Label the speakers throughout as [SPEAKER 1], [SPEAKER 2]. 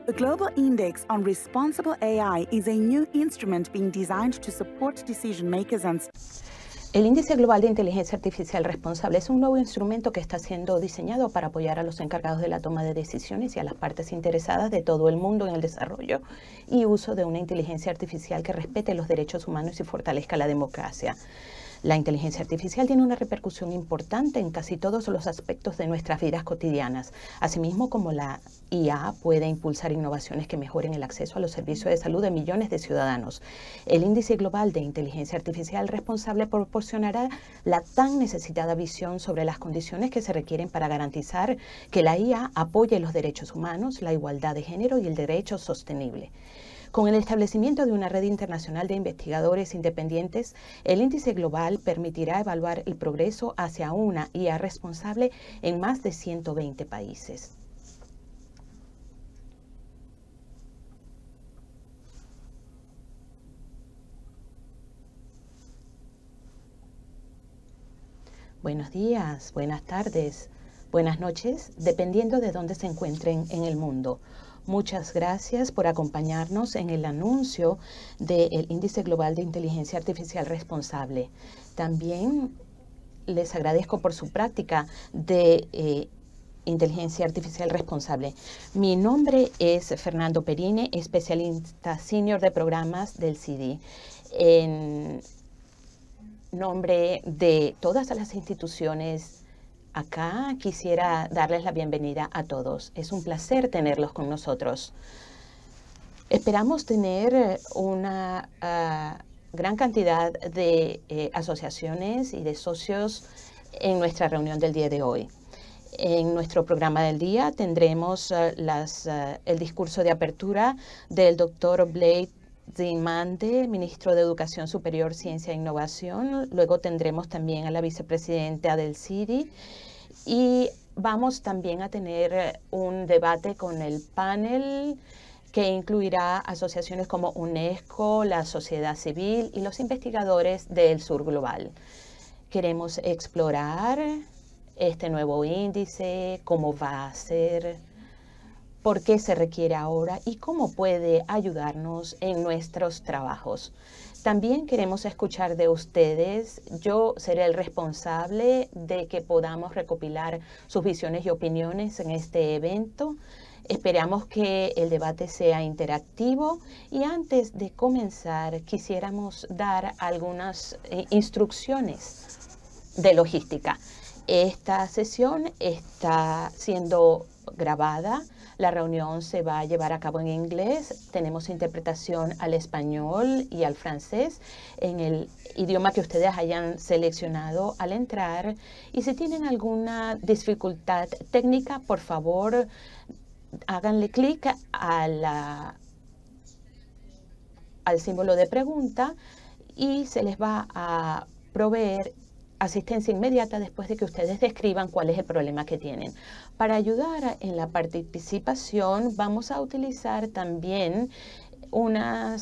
[SPEAKER 1] The Global Index on Responsible AI is a new instrument being designed to support decision makers and
[SPEAKER 2] El Índice Global de Inteligencia Artificial Responsable es un nuevo instrumento que está siendo diseñado para apoyar a los encargados de la toma de decisiones y a las partes interesadas de todo el mundo en el desarrollo y uso de una inteligencia artificial que respete los derechos humanos y fortalezca la democracia. La inteligencia artificial tiene una repercusión importante en casi todos los aspectos de nuestras vidas cotidianas. Asimismo, como la IA puede impulsar innovaciones que mejoren el acceso a los servicios de salud de millones de ciudadanos. El Índice Global de Inteligencia Artificial Responsable proporcionará la tan necesitada visión sobre las condiciones que se requieren para garantizar que la IA apoye los derechos humanos, la igualdad de género y el derecho sostenible. Con el establecimiento de una red internacional de investigadores independientes, el índice global permitirá evaluar el progreso hacia una IA responsable en más de 120 países. Buenos días, buenas tardes, buenas noches, dependiendo de dónde se encuentren en el mundo. Muchas gracias por acompañarnos en el anuncio del Índice Global de Inteligencia Artificial Responsable. También les agradezco por su práctica de inteligencia artificial responsable. Mi nombre es Fernando Perine, especialista senior de programas del CIDI. En nombre de todas las instituciones acá, quisiera darles la bienvenida a todos. Es un placer tenerlos con nosotros. Esperamos tener una gran cantidad de asociaciones y de socios en nuestra reunión del día de hoy. En nuestro programa del día tendremos el discurso de apertura del Dr. Blade Nzimande, ministro de Educación Superior, Ciencia e Innovación. Luego tendremos también a la vicepresidenta del CIDI y vamos también a tener un debate con el panel que incluirá asociaciones como UNESCO, la sociedad civil y los investigadores del Sur Global. Queremos explorar este nuevo índice, cómo va a ser, por qué se requiere ahora y cómo puede ayudarnos en nuestros trabajos. También queremos escuchar de ustedes. Yo seré el responsable de que podamos recopilar sus visiones y opiniones en este evento. Esperamos que el debate sea interactivo y antes de comenzar quisiéramos dar algunas instrucciones de logística. Esta sesión está siendo grabada. La reunión se va a llevar a cabo en inglés. Tenemos interpretación al español y al francés en el idioma que ustedes hayan seleccionado al entrar. Y si tienen alguna dificultad técnica, por favor, háganle clic al símbolo de pregunta y se les va a proveer asistencia inmediata después de que ustedes describan cuál es el problema que tienen. Para ayudar en la participación vamos a utilizar también una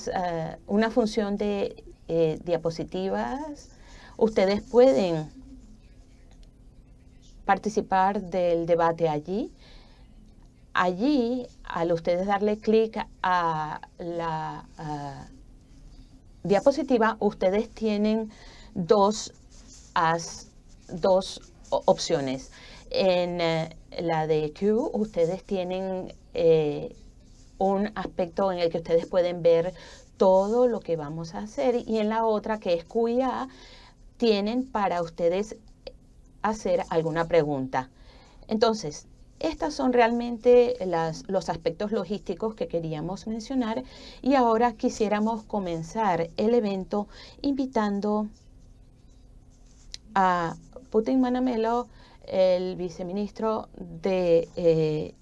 [SPEAKER 2] función de diapositivas. Ustedes pueden participar del debate allí. Allí, al ustedes darle clic a la diapositiva, ustedes tienen dos opciones. En la de Q, ustedes tienen un aspecto en el que ustedes pueden ver todo lo que vamos a hacer, y en la otra, que es Q&A, tienen para ustedes hacer alguna pregunta. Entonces, estas son realmente los aspectos logísticos que queríamos mencionar, y ahora quisiéramos comenzar el evento invitando a Putin Manamelo, el viceministro de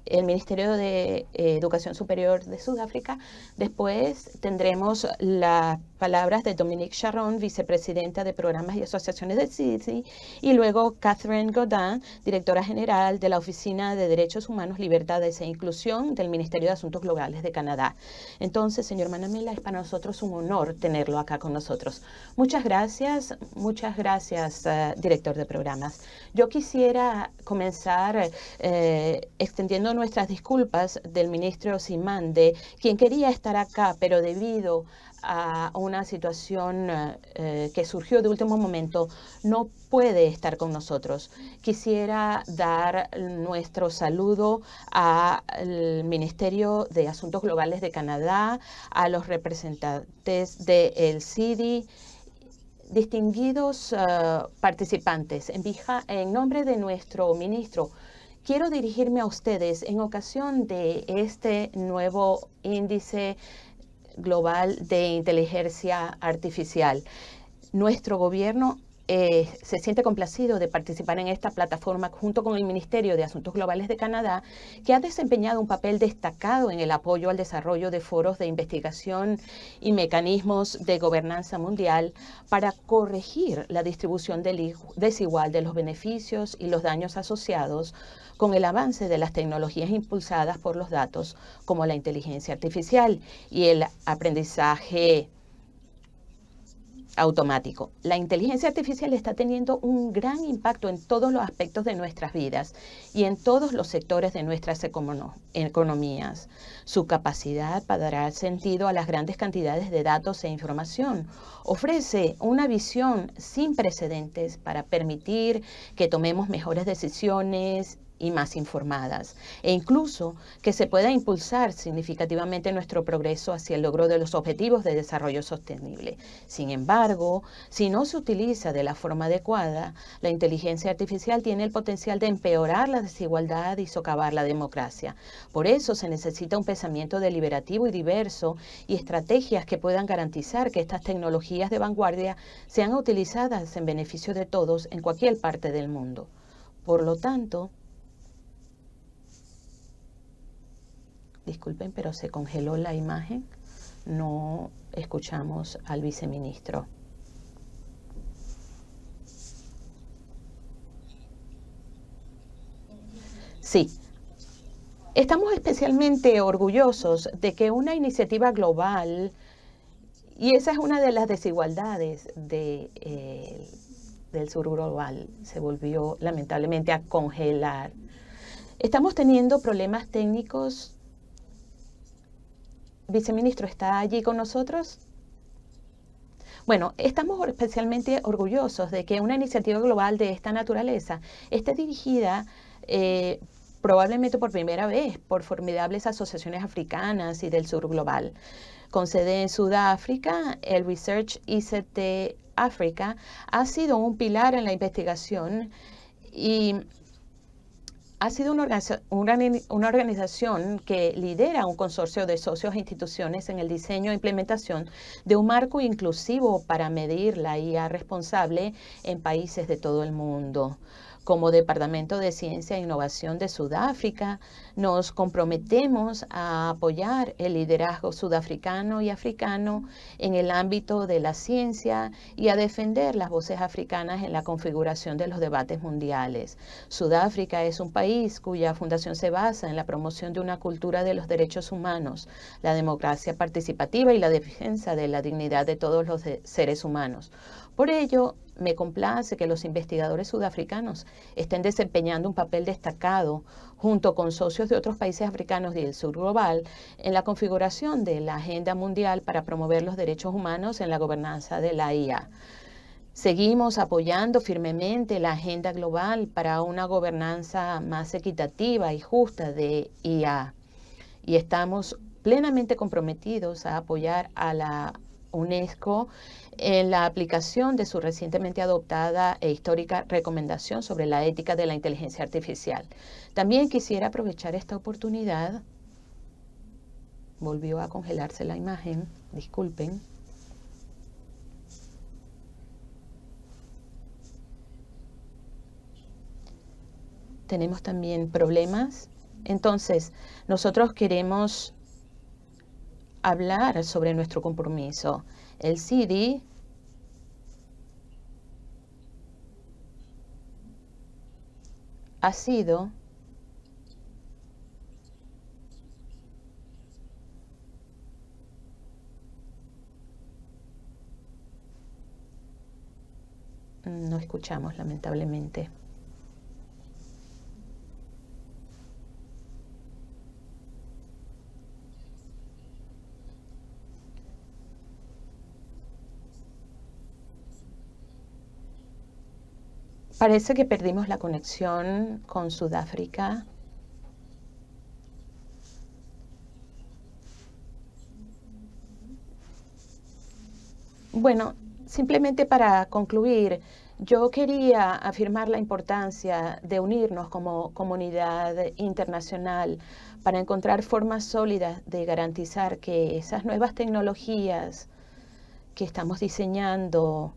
[SPEAKER 2] el Ministerio de Educación Superior de Sudáfrica. Después tendremos la palabras de Dominique Charron, vicepresidenta de Programas y Asociaciones de CICI, y luego Catherine Godin, directora general de la Oficina de Derechos Humanos, Libertades e Inclusión del Ministerio de Asuntos Globales de Canadá. Entonces, señor Manamela, es para nosotros un honor tenerlo acá con nosotros. Muchas gracias, director de programas. Yo quisiera comenzar extendiendo nuestras disculpas del ministro Simande, quien quería estar acá, pero debido a una situación que surgió de último momento, no puede estar con nosotros. Quisiera dar nuestro saludo al Ministerio de Asuntos Globales de Canadá, a los representantes del CIDI, distinguidos participantes. En nombre de nuestro ministro, quiero dirigirme a ustedes en ocasión de este nuevo índice global de inteligencia artificial. Nuestro gobierno se siente complacido de participar en esta plataforma junto con el Ministerio de Asuntos Globales de Canadá, que ha desempeñado un papel destacado en el apoyo al desarrollo de foros de investigación y mecanismos de gobernanza mundial para corregir la distribución desigual de los beneficios y los daños asociados con el avance de las tecnologías impulsadas por los datos, como la inteligencia artificial y el aprendizaje automático. La inteligencia artificial está teniendo un gran impacto en todos los aspectos de nuestras vidas y en todos los sectores de nuestras economías. Su capacidad para dar sentido a las grandes cantidades de datos e información ofrece una visión sin precedentes para permitir que tomemos mejores decisiones y más informadas, e incluso que se pueda impulsar significativamente nuestro progreso hacia el logro de los objetivos de desarrollo sostenible. Sin embargo, si no se utiliza de la forma adecuada, la inteligencia artificial tiene el potencial de empeorar la desigualdad y socavar la democracia. Por eso se necesita un pensamiento deliberativo y diverso y estrategias que puedan garantizar que estas tecnologías de vanguardia sean utilizadas en beneficio de todos en cualquier parte del mundo. Por lo tanto, disculpen, pero se congeló la imagen. No escuchamos al viceministro. Sí. Estamos especialmente orgullosos de que una iniciativa global, y esa es una de las desigualdades del sur global, se volvió lamentablemente a congelar. Estamos teniendo problemas técnicos. Viceministro, ¿está allí con nosotros? Bueno, estamos especialmente orgullosos de que una iniciativa global de esta naturaleza esté dirigida probablemente por primera vez por formidables asociaciones africanas y del sur global. Con sede en Sudáfrica, el Research ICT Africa ha sido un pilar en la investigación y ha sido una organización que lidera un consorcio de socios e instituciones en el diseño e implementación de un marco inclusivo para medir la IA responsable en países de todo el mundo. Como Departamento de Ciencia e Innovación de Sudáfrica, nos comprometemos a apoyar el liderazgo sudafricano y africano en el ámbito de la ciencia y a defender las voces africanas en la configuración de los debates mundiales. Sudáfrica es un país cuya fundación se basa en la promoción de una cultura de los derechos humanos, la democracia participativa y la defensa de la dignidad de todos los seres humanos. Por ello, me complace que los investigadores sudafricanos estén desempeñando un papel destacado junto con socios de otros países africanos y del sur global en la configuración de la agenda mundial para promover los derechos humanos en la gobernanza de la IA. Seguimos apoyando firmemente la agenda global para una gobernanza más equitativa y justa de IA y estamos plenamente comprometidos a apoyar a la UNESCO en la aplicación de su recientemente adoptada e histórica recomendación sobre la ética de la inteligencia artificial. También quisiera aprovechar esta oportunidad. Volvió a congelarse la imagen, disculpen. Tenemos también problemas. Entonces, nosotros queremos hablar sobre nuestro compromiso El CIDI ha sido no escuchamos, lamentablemente. Parece que perdimos la conexión con Sudáfrica. Bueno, simplemente para concluir, yo quería afirmar la importancia de unirnos como comunidad internacional para encontrar formas sólidas de garantizar que esas nuevas tecnologías que estamos diseñando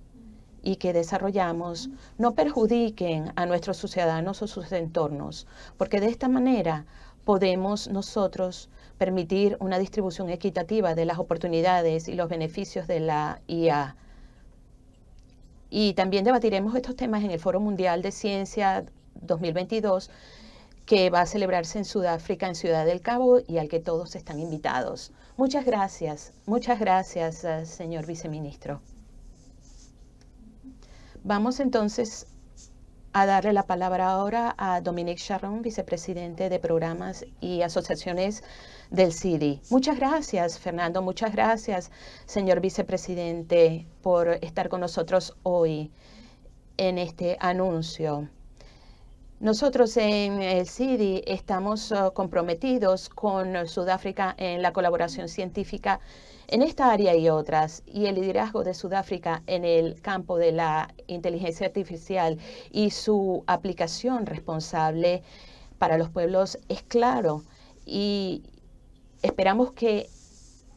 [SPEAKER 2] y que desarrollamos no perjudiquen a nuestros ciudadanos o sus entornos, porque de esta manera podemos nosotros permitir una distribución equitativa de las oportunidades y los beneficios de la IA. Y también debatiremos estos temas en el Foro Mundial de Ciencia 2022, que va a celebrarse en Sudáfrica, en Ciudad del Cabo, y al que todos están invitados. Muchas gracias, señor viceministro. Vamos entonces a darle la palabra ahora a Dominique Charron, vicepresidente de Programas y Asociaciones del CIDI. Muchas gracias, Fernando. Muchas gracias, señor vicepresidente, por estar con nosotros hoy en este anuncio. Nosotros en el CIDI estamos comprometidos con Sudáfrica en la colaboración científica en esta área y otras, y el liderazgo de Sudáfrica en el campo de la inteligencia artificial y su aplicación responsable para los pueblos es claro, y esperamos que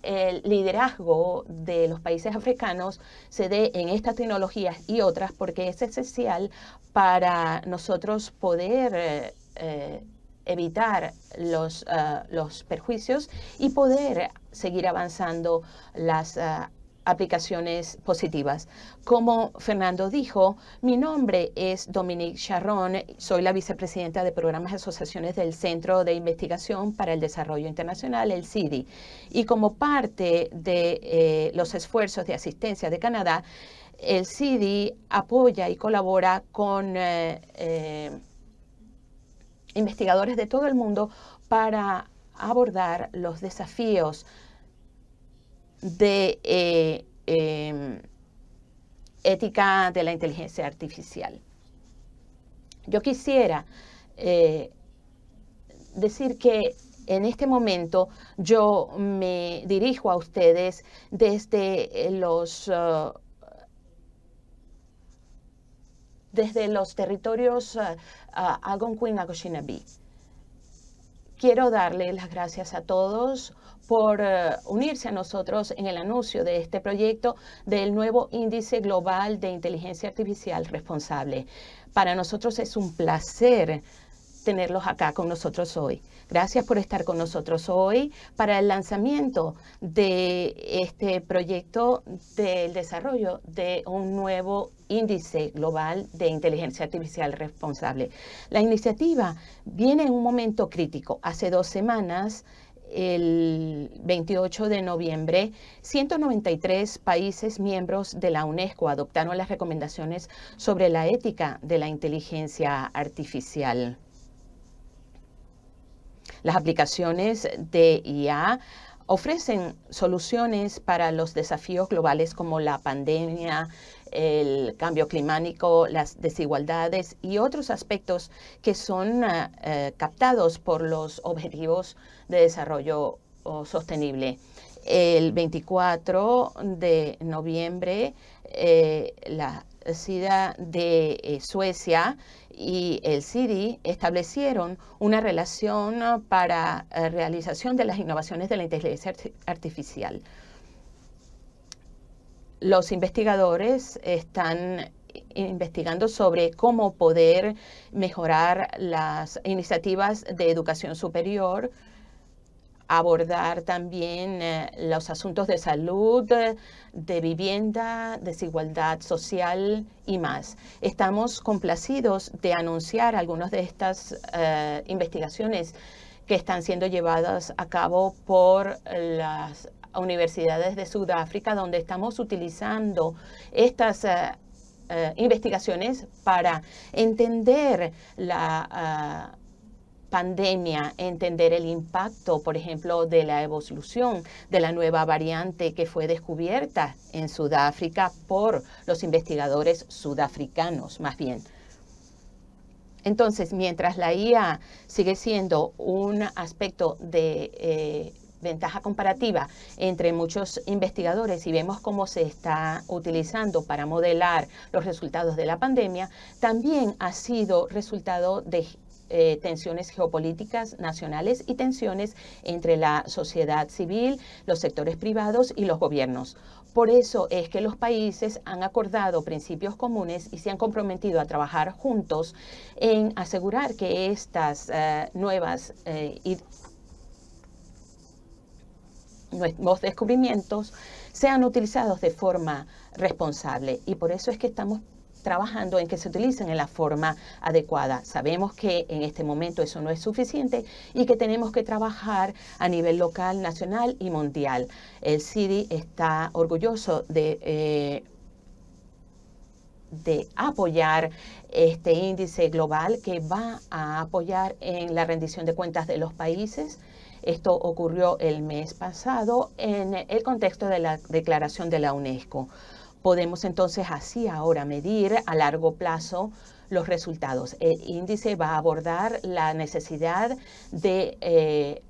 [SPEAKER 2] el liderazgo de los países africanos se dé en estas tecnologías y otras, porque es esencial para nosotros poder evitar los perjuicios y poder seguir avanzando las aplicaciones positivas. Como Fernando dijo, mi nombre es Dominique Charron, soy la vicepresidenta de Programas y Asociaciones del Centro de Investigación para el Desarrollo Internacional, el CIDI, y como parte de los esfuerzos de asistencia de Canadá, el CIDI apoya y colabora con investigadores de todo el mundo para abordar los desafíos de ética de la inteligencia artificial. Yo quisiera decir que en este momento yo me dirijo a ustedes desde los territorios Algonquin a Anishinaabe. Quiero darle las gracias a todos por unirse a nosotros en el anuncio de este proyecto del nuevo Índice Global de Inteligencia Artificial Responsable. Para nosotros es un placer tenerlos acá con nosotros hoy. Gracias por estar con nosotros hoy para el lanzamiento de este proyecto del desarrollo de un nuevo Índice Global de Inteligencia Artificial Responsable. La iniciativa viene en un momento crítico. Hace 2 semanas, el 28 de noviembre, 193 países miembros de la UNESCO adoptaron las recomendaciones sobre la ética de la inteligencia artificial. Las aplicaciones de IA ofrecen soluciones para los desafíos globales como la pandemia, el cambio climático, las desigualdades y otros aspectos que son captados por los Objetivos de Desarrollo Sostenible. El 24 de noviembre, la SIDA de Suecia y el CIDI establecieron una relación para realización de las innovaciones de la inteligencia artificial. Los investigadores están investigando sobre cómo poder mejorar las iniciativas de educación superior abordar también los asuntos de salud, de vivienda, desigualdad social y más. Estamos complacidos de anunciar algunas de estas investigaciones que están siendo llevadas a cabo por las universidades de Sudáfrica, donde estamos utilizando estas investigaciones para entender la pandemia, entender el impacto, por ejemplo, de la evolución de la nueva variante que fue descubierta en Sudáfrica por los investigadores sudafricanos, más bien. Entonces, mientras la IA sigue siendo un aspecto de ventaja comparativa entre muchos investigadores y vemos cómo se está utilizando para modelar los resultados de la pandemia, también ha sido resultado de tensiones geopolíticas nacionales y tensiones entre la sociedad civil, los sectores privados y los gobiernos. Por eso es que los países han acordado principios comunes y se han comprometido a trabajar juntos en asegurar que estas nuevos descubrimientos sean utilizados de forma responsable. Y por eso es que estamos trabajando en que se utilicen en la forma adecuada. Sabemos que en este momento eso no es suficiente y que tenemos que trabajar a nivel local, nacional y mundial. El CIDI está orgulloso de apoyar este índice global que va a apoyar en la rendición de cuentas de los países. Esto ocurrió el mes pasado en el contexto de la declaración de la UNESCO. Podemos entonces así ahora medir a largo plazo los resultados. El índice va a abordar la necesidad de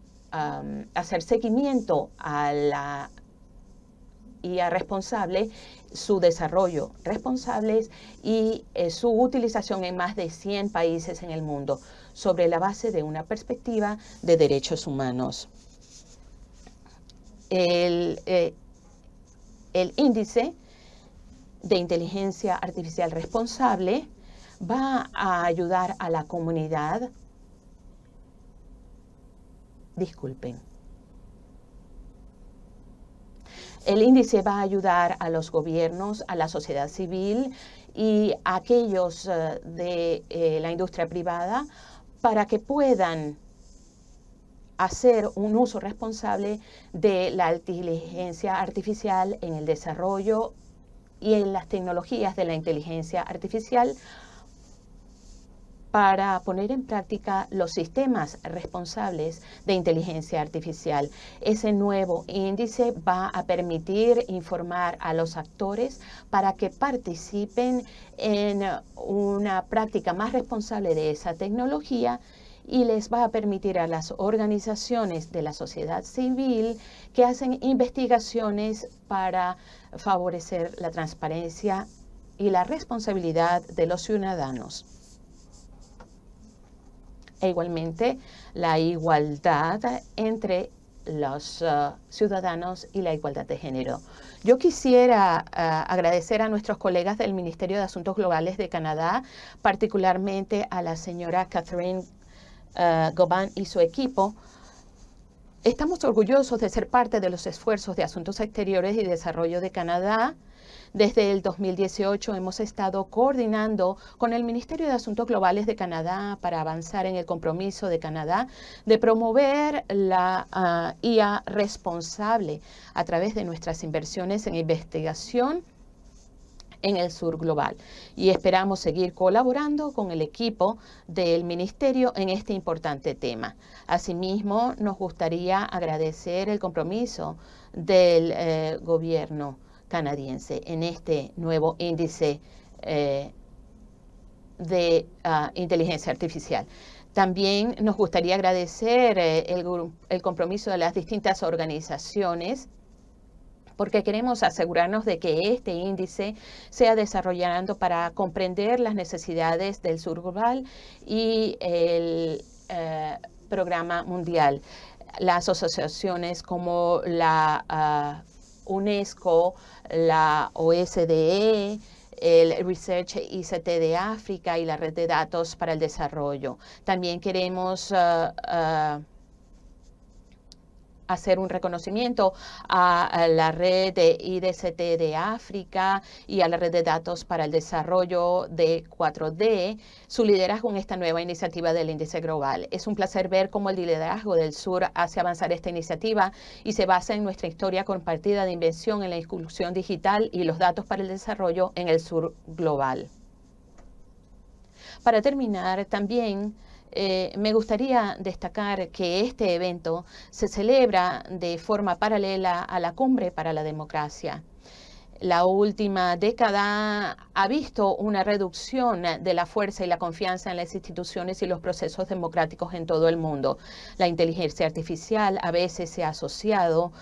[SPEAKER 2] hacer seguimiento a la IA responsable, su desarrollo responsable y su utilización en más de 100 países en el mundo sobre la base de una perspectiva de derechos humanos. El índice de inteligencia artificial responsable va a ayudar a la comunidad. Disculpen. El índice va a ayudar a los gobiernos, a la sociedad civil y a aquellos de la industria privada para que puedan hacer un uso responsable de la inteligencia artificial en el desarrollo y en las tecnologías de la inteligencia artificial para poner en práctica los sistemas responsables de inteligencia artificial. Ese nuevo índice va a permitir informar a los actores para que participen en una práctica más responsable de esa tecnología y les va a permitir a las organizaciones de la sociedad civil que hacen investigaciones para favorecer la transparencia y la responsabilidad de los ciudadanos. E igualmente, la igualdad entre los ciudadanos y la igualdad de género. Yo quisiera agradecer a nuestros colegas del Ministerio de Asuntos Globales de Canadá, particularmente a la señora Catherine Goban y su equipo. Estamos orgullosos de ser parte de los esfuerzos de Asuntos Exteriores y Desarrollo de Canadá. Desde el 2018 hemos estado coordinando con el Ministerio de Asuntos Globales de Canadá para avanzar en el compromiso de Canadá de promover la IA responsable a través de nuestras inversiones en investigación en el sur global. Y esperamos seguir colaborando con el equipo del Ministerio en este importante tema. Asimismo, nos gustaría agradecer el compromiso del gobierno canadiense en este nuevo índice de inteligencia artificial. También nos gustaría agradecer el compromiso de las distintas organizaciones porque queremos asegurarnos de que este índice sea desarrollado para comprender las necesidades del sur global y el programa mundial. Las asociaciones como la UNESCO, la OSDE, el Research ICT de África y la Red de Datos para el Desarrollo. También queremos hacer un reconocimiento a la red de IDCT de África y a la red de datos para el desarrollo de 4D, su liderazgo en esta nueva iniciativa del índice global. Es un placer ver cómo el liderazgo del sur hace avanzar esta iniciativa y se basa en nuestra historia compartida de invención en la inclusión digital y los datos para el desarrollo en el sur global. Para terminar, también me gustaría destacar que este evento se celebra de forma paralela a la Cumbre para la Democracia. La última década ha visto una reducción de la fuerza y la confianza en las instituciones y los procesos democráticos en todo el mundo. La inteligencia artificial a veces se ha asociado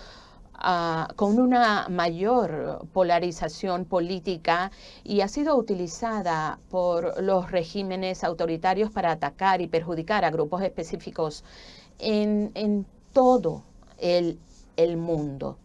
[SPEAKER 2] con una mayor polarización política y ha sido utilizada por los regímenes autoritarios para atacar y perjudicar a grupos específicos en todo el mundo.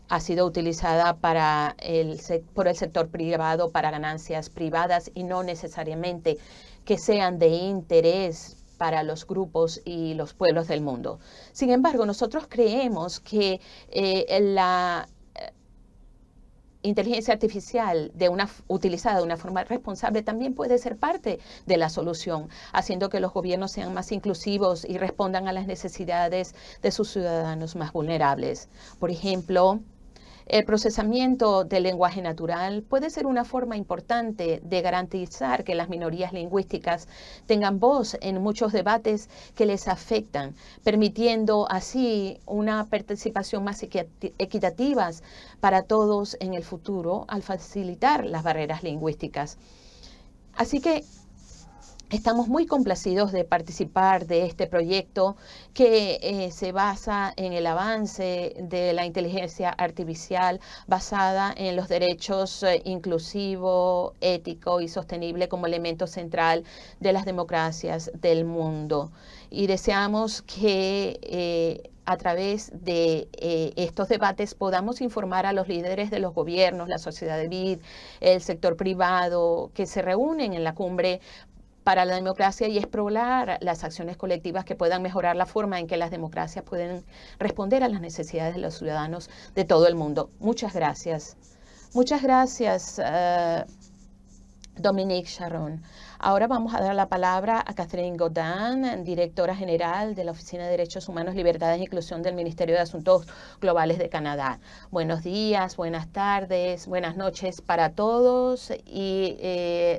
[SPEAKER 2] Ha sido utilizada por el sector privado para ganancias privadas y no necesariamente que sean de interés para los grupos y los pueblos del mundo. Sin embargo, nosotros creemos que la inteligencia artificial utilizada de una forma responsable también puede ser parte de la solución, haciendo que los gobiernos sean más inclusivos y respondan a las necesidades de sus ciudadanos más vulnerables. Por ejemplo, el procesamiento del lenguaje natural puede ser una forma importante de garantizar que las minorías lingüísticas tengan voz en muchos debates que les afectan, permitiendo así una participación más equitativa para todos en el futuro al facilitar las barreras lingüísticas. Así que estamos muy complacidos de participar de este proyecto que se basa en el avance de la inteligencia artificial basada en los derechos inclusivo, ético y sostenible como elemento central de las democracias del mundo. Y deseamos que a través de estos debates podamos informar a los líderes de los gobiernos, la sociedad civil, el sector privado, que se reúnen en la cumbre para la democracia y explorar las acciones colectivas que puedan mejorar la forma en que las democracias pueden responder a las necesidades de los ciudadanos de todo el mundo. Muchas gracias. Muchas gracias, Dominique Charron. Ahora vamos a dar la palabra a Catherine Godin, directora general de la Oficina de Derechos Humanos, Libertades e Inclusión del Ministerio de Asuntos Globales de Canadá. Buenos días, buenas tardes, buenas noches para todos y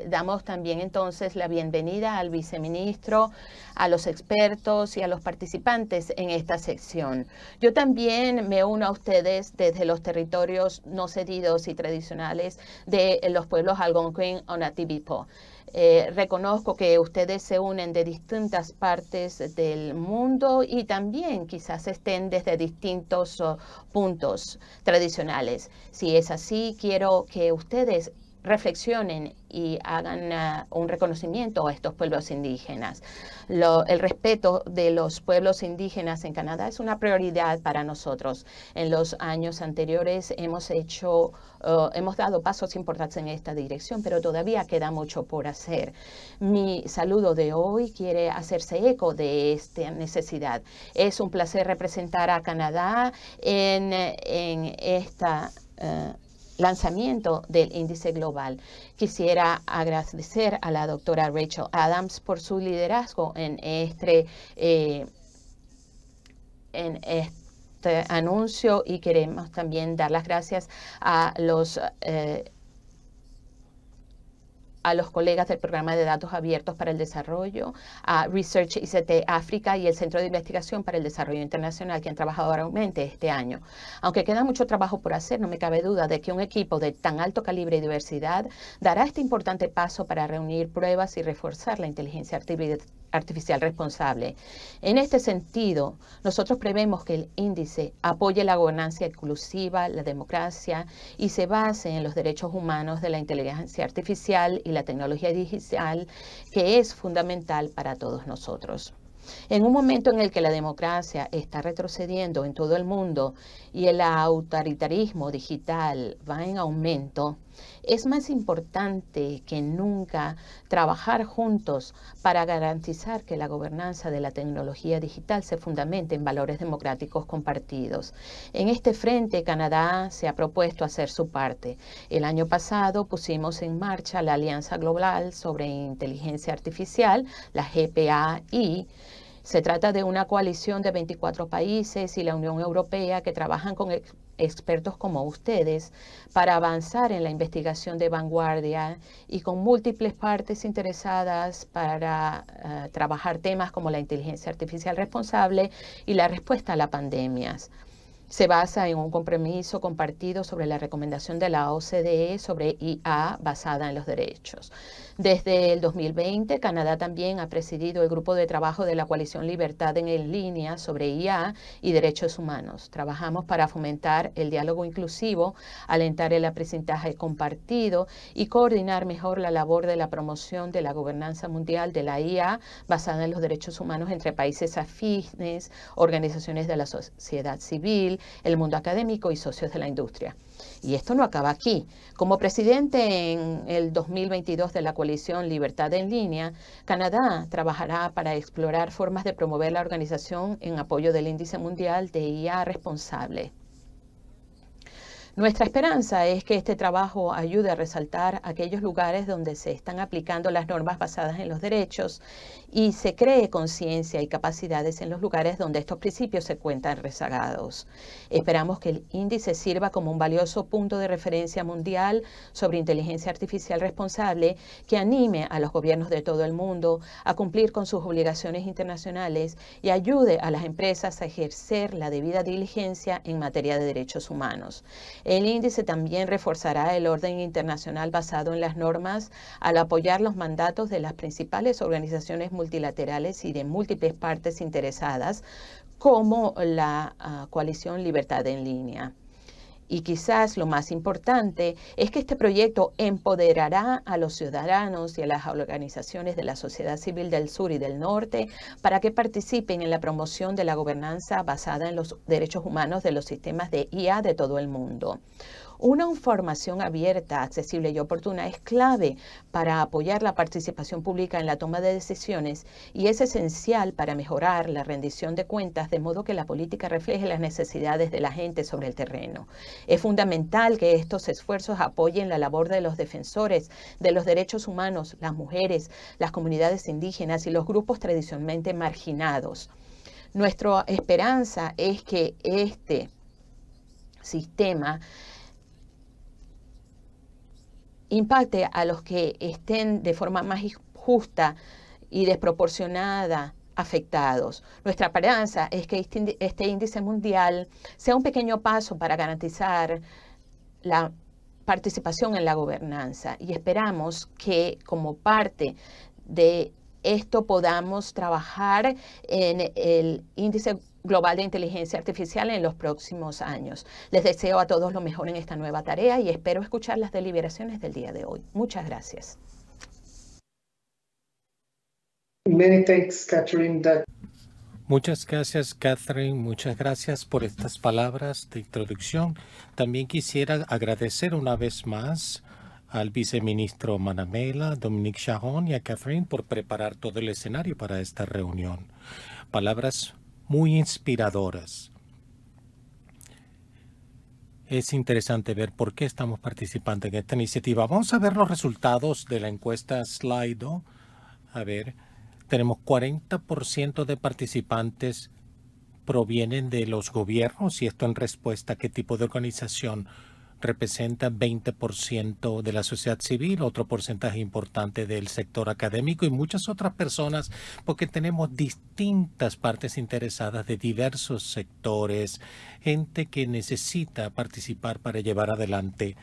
[SPEAKER 2] damos también entonces la bienvenida al viceministro, a los expertos y a los participantes en esta sección. Yo también me uno a ustedes desde los territorios no cedidos y tradicionales de los pueblos Algonquin o Nativipo. Reconozco que ustedes se unen de distintas partes del mundo y también quizás estén desde distintos puntos tradicionales. Si es así, quiero que ustedes reflexionen y hagan un reconocimiento a estos pueblos indígenas. El respeto de los pueblos indígenas en Canadá es una prioridad para nosotros. En los años anteriores hemos dado pasos importantes en esta dirección, pero todavía queda mucho por hacer. Mi saludo de hoy quiere hacerse eco de esta necesidad. Es un placer representar a Canadá en esta lanzamiento del índice global. Quisiera agradecer a la doctora Rachel Adams por su liderazgo en este anuncio y queremos también dar las gracias a los colegas del Programa de Datos Abiertos para el Desarrollo, a Research ICT África y el Centro de Investigación para el Desarrollo Internacional que han trabajado arduamente este año. Aunque queda mucho trabajo por hacer, no me cabe duda de que un equipo de tan alto calibre y diversidad dará este importante paso para reunir pruebas y reforzar la inteligencia artificial responsable. En este sentido, nosotros prevemos que el índice apoye la gobernanza inclusiva, la democracia y se base en los derechos humanos de la inteligencia artificial y la tecnología digital, que es fundamental para todos nosotros. En un momento en el que la democracia está retrocediendo en todo el mundo y el autoritarismo digital va en aumento, Es más importante que nunca trabajar juntos para garantizar que la gobernanza de la tecnología digital se fundamente en valores democráticos compartidos. En este frente, Canadá se ha propuesto hacer su parte. El año pasado pusimos en marcha la Alianza Global sobre Inteligencia Artificial, la GPAI. Se trata de una coalición de 24 países y la Unión Europea que trabajan con expertos como ustedes para avanzar en la investigación de vanguardia y con múltiples partes interesadas para trabajar temas como la inteligencia artificial responsable y la respuesta a las pandemias. Se basa en un compromiso compartido sobre la recomendación de la OCDE sobre IA basada en los derechos. Desde el 2020, Canadá también ha presidido el grupo de trabajo de la Coalición Libertad en Línea sobre IA y Derechos Humanos. Trabajamos para fomentar el diálogo inclusivo, alentar el aprendizaje compartido y coordinar mejor la labor de la promoción de la gobernanza mundial de la IA basada en los derechos humanos entre países afines, organizaciones de la sociedad civil, el mundo académico y socios de la industria. Y esto no acaba aquí. Como presidente en el 2022 de la Coalición Libertad en Línea, Canadá trabajará para explorar formas de promover la organización en apoyo del Índice Mundial de IA Responsable. Nuestra esperanza es que este trabajo ayude a resaltar aquellos lugares donde se están aplicando las normas basadas en los derechos y se cree conciencia y capacidades en los lugares donde estos principios se encuentran rezagados. Esperamos que el índice sirva como un valioso punto de referencia mundial sobre inteligencia artificial responsable que anime a los gobiernos de todo el mundo a cumplir con sus obligaciones internacionales y ayude a las empresas a ejercer la debida diligencia en materia de derechos humanos. El índice también reforzará el orden internacional basado en las normas al apoyar los mandatos de las principales organizaciones multilaterales y de múltiples partes interesadas, como la Coalición Libertad en Línea. Y quizás lo más importante es que este proyecto empoderará a los ciudadanos y a las organizaciones de la sociedad civil del sur y del norte para que participen en la promoción de la gobernanza basada en los derechos humanos de los sistemas de IA de todo el mundo. Una información abierta, accesible y oportuna es clave para apoyar la participación pública en la toma de decisiones y es esencial para mejorar la rendición de cuentas de modo que la política refleje las necesidades de la gente sobre el terreno. Es fundamental que estos esfuerzos apoyen la labor de los defensores de los derechos humanos, las mujeres, las comunidades indígenas y los grupos tradicionalmente marginados. Nuestra esperanza es que este sistema impacte a los que estén de forma más injusta y desproporcionada afectados. Nuestra esperanza es que este índice mundial sea un pequeño paso para garantizar la participación en la gobernanza y esperamos que como parte de esto podamos trabajar en el índice global de inteligencia artificial en los próximos años. Les deseo a todos lo mejor en esta nueva tarea y espero escuchar las deliberaciones del día de hoy. Muchas gracias.
[SPEAKER 3] Many thanks, Catherine.
[SPEAKER 4] Muchas gracias, Catherine. Muchas gracias por estas palabras de introducción. También quisiera agradecer una vez más al viceministro Manamela, Dominique Charron y a Catherine por preparar todo el escenario para esta reunión. Palabras muy inspiradoras. Es interesante ver por qué estamos participando en esta iniciativa. Vamos a ver los resultados de la encuesta Slido. A ver, tenemos 40% de participantes provienen de los gobiernos y esto en respuesta a qué tipo de organización representa 20% de la sociedad civil, otro porcentaje importante del sector académico y muchas otras personas, porque tenemos distintas partes interesadas de diversos sectores, gente que necesita participar para llevar adelante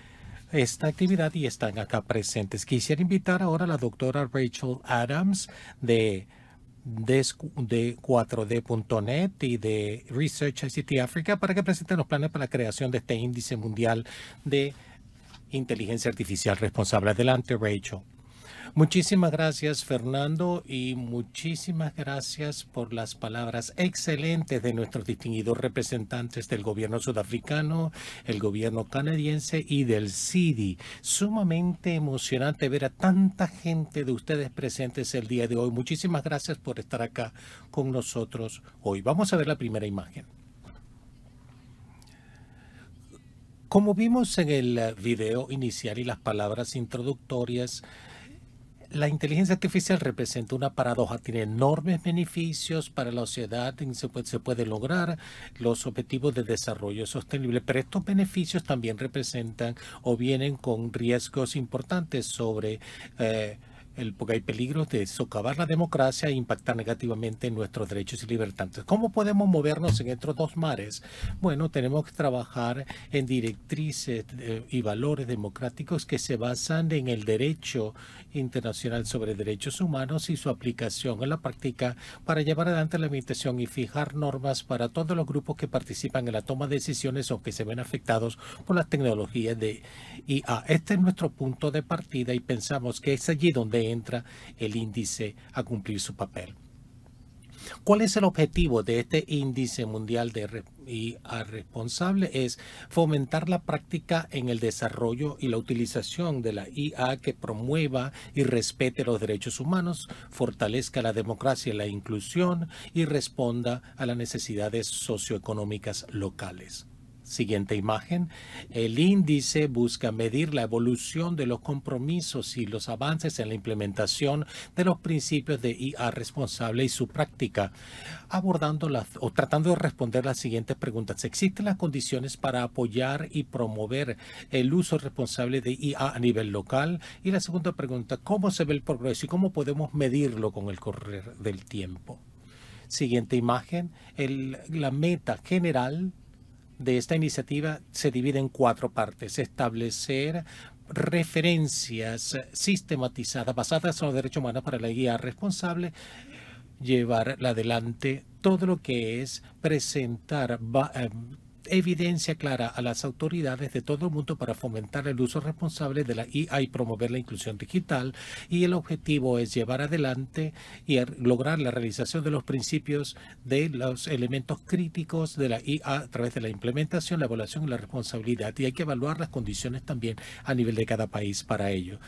[SPEAKER 4] esta actividad y están acá presentes. Quisiera invitar ahora a la doctora Rachel Adams de 4D.net y de Research ICT Africa para que presenten los planes para la creación de este índice mundial de inteligencia artificial responsable. Adelante, Rachel. Muchísimas gracias, Fernando, y muchísimas gracias por las palabras excelentes de nuestros distinguidos representantes del gobierno sudafricano, el gobierno canadiense y del CIDI. Sumamente emocionante ver a tanta gente de ustedes presentes el día de hoy. Muchísimas gracias por estar acá con nosotros hoy. Vamos a ver la primera imagen. Como vimos en el video inicial y las palabras introductorias, la inteligencia artificial representa una paradoja, tiene enormes beneficios para la sociedad, se puede lograr los objetivos de desarrollo sostenible, pero estos beneficios también representan o vienen con riesgos importantes sobre porque hay peligros de socavar la democracia e impactar negativamente en nuestros derechos y libertades. ¿Cómo podemos movernos en estos dos mares? Bueno, tenemos que trabajar en directrices y valores democráticos que se basan en el derecho internacional sobre derechos humanos y su aplicación en la práctica para llevar adelante la administración y fijar normas para todos los grupos que participan en la toma de decisiones o que se ven afectados por las tecnologías de IA. Este es nuestro punto de partida y pensamos que es allí donde entra el índice a cumplir su papel. ¿Cuál es el objetivo de este índice mundial de IA responsable? Es fomentar la práctica en el desarrollo y la utilización de la IA que promueva y respete los derechos humanos, fortalezca la democracia y la inclusión y responda a las necesidades socioeconómicas locales. Siguiente imagen. El índice busca medir la evolución de los compromisos y los avances en la implementación de los principios de IA responsable y su práctica, abordando o tratando de responder las siguientes preguntas. ¿Existen las condiciones para apoyar y promover el uso responsable de IA a nivel local? Y la segunda pregunta, ¿cómo se ve el progreso y cómo podemos medirlo con el correr del tiempo? Siguiente imagen. La meta general de esta iniciativa se divide en 4 partes. Establecer referencias sistematizadas basadas en los derechos humanos para la IA responsable, llevar adelante todo lo que es presentar evidencia clara a las autoridades de todo el mundo para fomentar el uso responsable de la IA y promover la inclusión digital. Y el objetivo es llevar adelante y lograr la realización de los principios de los elementos críticos de la IA a través de la implementación, la evaluación y la responsabilidad. Y hay que evaluar las condiciones también a nivel de cada país para ello.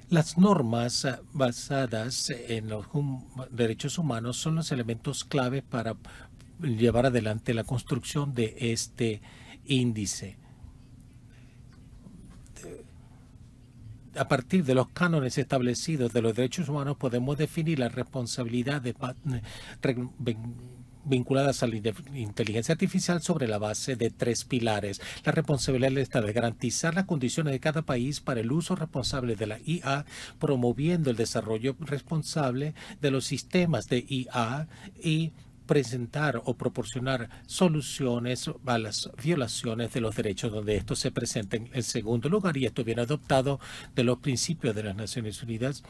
[SPEAKER 4] Las normas basadas en los derechos humanos son los elementos clave para llevar adelante la construcción de este índice. A partir de los cánones establecidos de los derechos humanos podemos definir las responsabilidades vinculadas a la inteligencia artificial sobre la base de 3 pilares. La responsabilidad está de garantizar las condiciones de cada país para el uso responsable de la IA, promoviendo el desarrollo responsable de los sistemas de IA y presentar o proporcionar soluciones a las violaciones de los derechos donde estos se presenten. En segundo lugar, y esto viene adoptado de los principios de las Naciones Unidas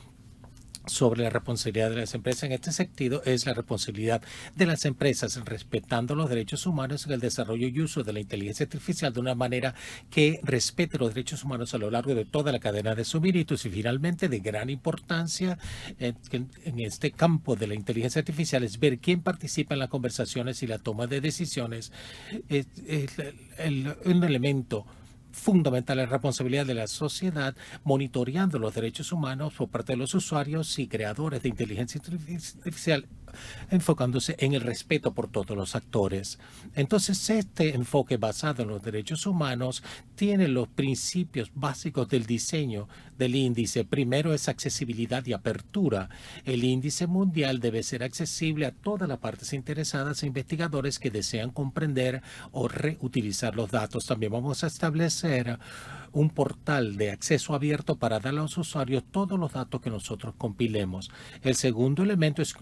[SPEAKER 4] sobre la responsabilidad de las empresas en este sentido, es la responsabilidad de las empresas respetando los derechos humanos en el desarrollo y uso de la inteligencia artificial de una manera que respete los derechos humanos a lo largo de toda la cadena de suministros. Y finalmente, de gran importancia en este campo de la inteligencia artificial es ver quién participa en las conversaciones y la toma de decisiones. Un elemento fundamental la responsabilidad de la sociedad monitoreando los derechos humanos por parte de los usuarios y creadores de inteligencia artificial, enfocándose en el respeto por todos los actores. Entonces, este enfoque basado en los derechos humanos tiene los principios básicos del diseño del índice. Primero es accesibilidad y apertura. El índice mundial debe ser accesible a todas las partes interesadas e investigadores que desean comprender o reutilizar los datos. También vamos a establecer un portal de acceso abierto para dar a los usuarios todos los datos que nosotros compilemos. El segundo elemento es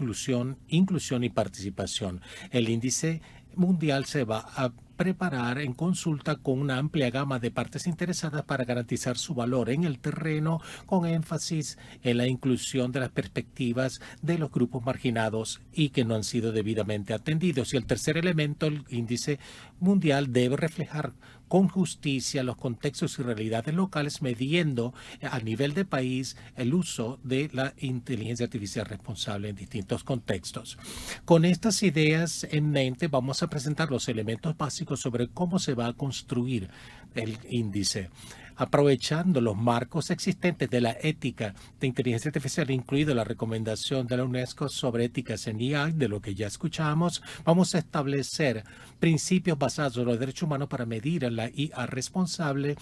[SPEAKER 4] inclusión y participación. El índice mundial se va a preparar en consulta con una amplia gama de partes interesadas para garantizar su valor en el terreno, con énfasis en la inclusión de las perspectivas de los grupos marginados y que no han sido debidamente atendidos. Y el tercer elemento, el índice mundial debe reflejar con justicia los contextos y realidades locales, midiendo a nivel de país el uso de la inteligencia artificial responsable en distintos contextos. Con estas ideas en mente, vamos a presentar los elementos básicos sobre cómo se va a construir el índice, aprovechando los marcos existentes de la ética de inteligencia artificial, incluido la recomendación de la UNESCO sobre éticas en IA, de lo que ya escuchamos. Vamos a establecer principios basados en los derechos humanos para medir a la IA responsable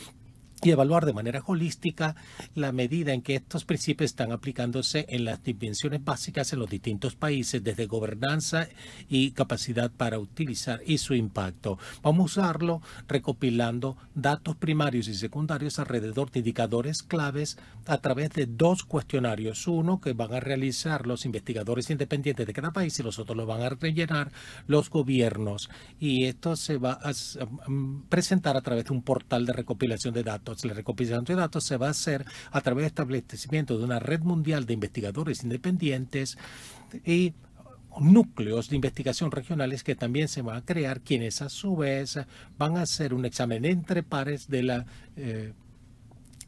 [SPEAKER 4] y evaluar de manera holística la medida en que estos principios están aplicándose en las dimensiones básicas en los distintos países, desde gobernanza y capacidad para utilizar y su impacto. Vamos a usarlo recopilando datos primarios y secundarios alrededor de indicadores claves a través de 2 cuestionarios. Uno que van a realizar los investigadores independientes de cada país y los otros lo van a rellenar los gobiernos. Y esto se va a presentar a través de un portal de recopilación de datos. La recopilación de datos se va a hacer a través del establecimiento de una red mundial de investigadores independientes y núcleos de investigación regionales que también se van a crear, quienes a su vez van a hacer un examen entre pares de la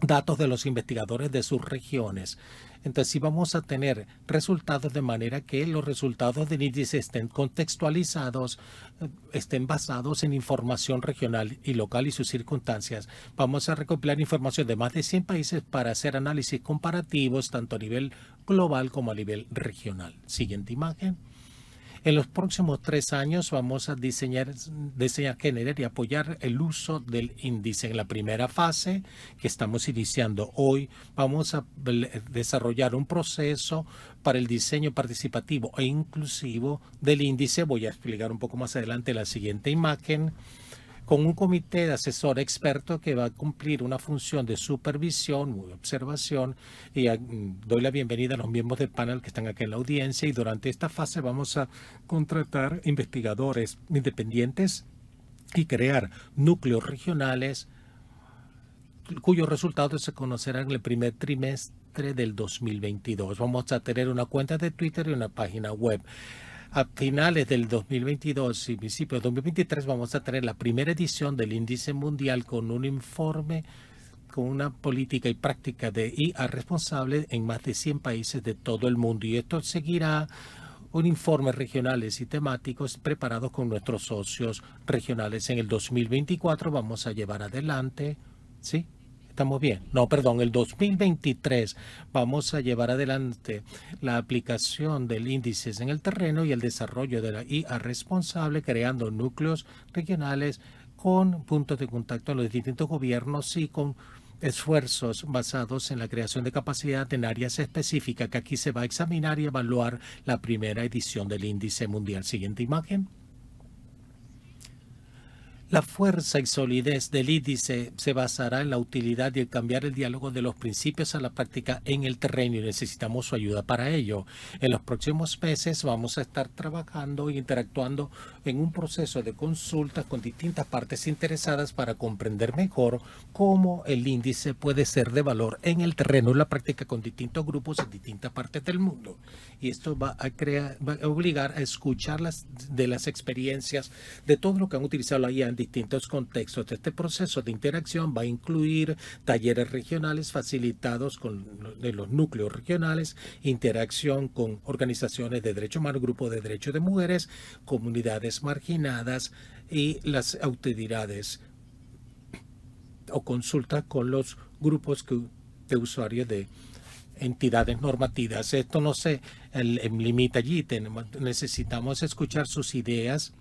[SPEAKER 4] datos de los investigadores de sus regiones. Entonces, sí vamos a tener resultados de manera que los resultados del índice estén contextualizados, estén basados en información regional y local y sus circunstancias. Vamos a recopilar información de más de 100 países para hacer análisis comparativos tanto a nivel global como a nivel regional. Siguiente imagen. En los próximos 3 años vamos a diseñar, generar y apoyar el uso del índice. En la primera fase que estamos iniciando hoy, vamos a desarrollar un proceso para el diseño participativo e inclusivo del índice. Voy a explicar un poco más adelante la siguiente imagen, con un comité de asesor experto que va a cumplir una función de supervisión y observación. Y doy la bienvenida a los miembros del panel que están aquí en la audiencia. Y durante esta fase vamos a contratar investigadores independientes y crear núcleos regionales cuyos resultados se conocerán en el primer trimestre del 2022. Vamos a tener una cuenta de Twitter y una página web. A finales del 2022 y principios del 2023 vamos a tener la primera edición del índice mundial con un informe con una política y práctica de IA responsable en más de 100 países de todo el mundo. Y esto seguirá un informe regionales y temáticos preparados con nuestros socios regionales. En el 2024 vamos a llevar adelante, ¿sí? ¿Estamos bien? No, perdón, el 2023 vamos a llevar adelante la aplicación del índice en el terreno y el desarrollo de la IA responsable, creando núcleos regionales con puntos de contacto en los distintos gobiernos y con esfuerzos basados en la creación de capacidad en áreas específicas, que aquí se va a examinar y evaluar la primera edición del índice mundial. Siguiente imagen. La fuerza y solidez del índice se basará en la utilidad y el cambiar el diálogo de los principios a la práctica en el terreno, y necesitamos su ayuda para ello. En los próximos meses vamos a estar trabajando e interactuando en un proceso de consultas con distintas partes interesadas para comprender mejor cómo el índice puede ser de valor en el terreno, en la práctica, con distintos grupos en distintas partes del mundo. Y esto va a obligar a escuchar las experiencias de todo lo que han utilizado la IA en distintos contextos. Este proceso de interacción va a incluir talleres regionales facilitados de los núcleos regionales, interacción con organizaciones de derechos humanos, grupos de derechos de mujeres, comunidades marginadas y las autoridades, o consulta con los grupos de usuarios de entidades normativas. Esto no se limita allí. Necesitamos escuchar sus ideas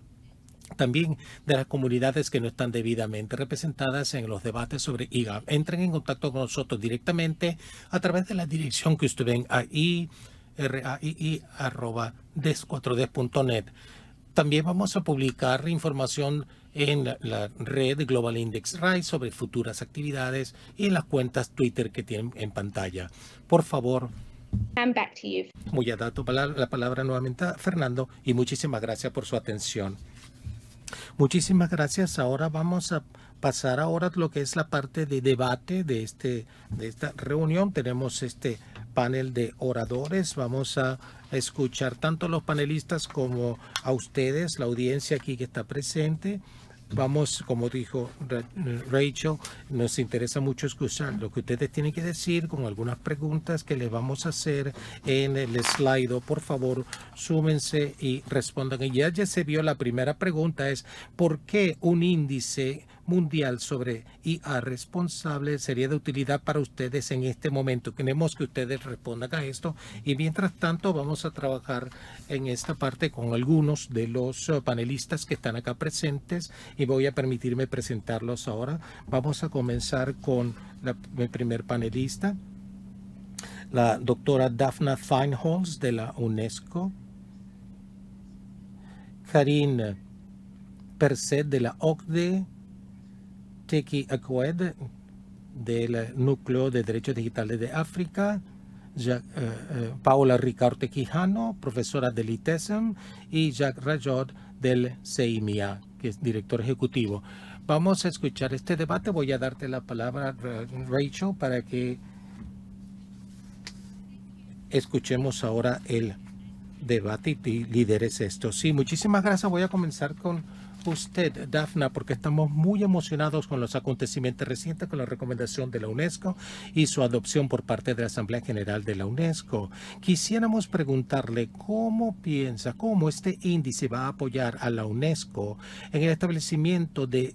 [SPEAKER 4] también de las comunidades que no están debidamente representadas en los debates sobre IA. Entren en contacto con nosotros directamente a través de la dirección que ustedes ven ahí, rai@des4d.net. También vamos a publicar información en la red Global Index RAI sobre futuras actividades y en las cuentas Twitter que tienen en pantalla. Por favor,
[SPEAKER 5] back to you.
[SPEAKER 4] voy a dar la palabra nuevamente a Fernando y muchísimas gracias por su atención. Muchísimas gracias. Ahora vamos a pasar ahora a lo que es la parte de debate de esta reunión. Tenemos este panel de oradores. Vamos a escuchar tanto a los panelistas como a ustedes, la audiencia aquí que está presente. Vamos, como dijo Rachel, nos interesa mucho escuchar lo que ustedes tienen que decir con algunas preguntas que les vamos a hacer en el slide. Por favor, súmense y respondan. Y ya se vio la primera pregunta, es ¿por qué un índice mundial sobre IA responsable sería de utilidad para ustedes en este momento? Queremos que ustedes respondan a esto y mientras tanto vamos a trabajar en esta parte con algunos de los panelistas que están acá presentes y voy a permitirme presentarlos ahora. Vamos a comenzar con el primer panelista, la doctora Daphna Feinholz de la UNESCO, Karine Perset de la OCDE, Teki Akwed del Núcleo de Derechos Digitales de África, Paola Ricaurte Quijano, profesora del ITESM, y Jacques Rajot del CEIMIA, que es director ejecutivo. Vamos a escuchar este debate. Voy a darte la palabra, Rachel, para que escuchemos ahora el debate y lideres esto. Sí, muchísimas gracias. Voy a comenzar con usted, Daphna, porque estamos muy emocionados con los acontecimientos recientes con la recomendación de la UNESCO y su adopción por parte de la Asamblea General de la UNESCO. Quisiéramos preguntarle cómo piensa, cómo este índice va a apoyar a la UNESCO en el establecimiento de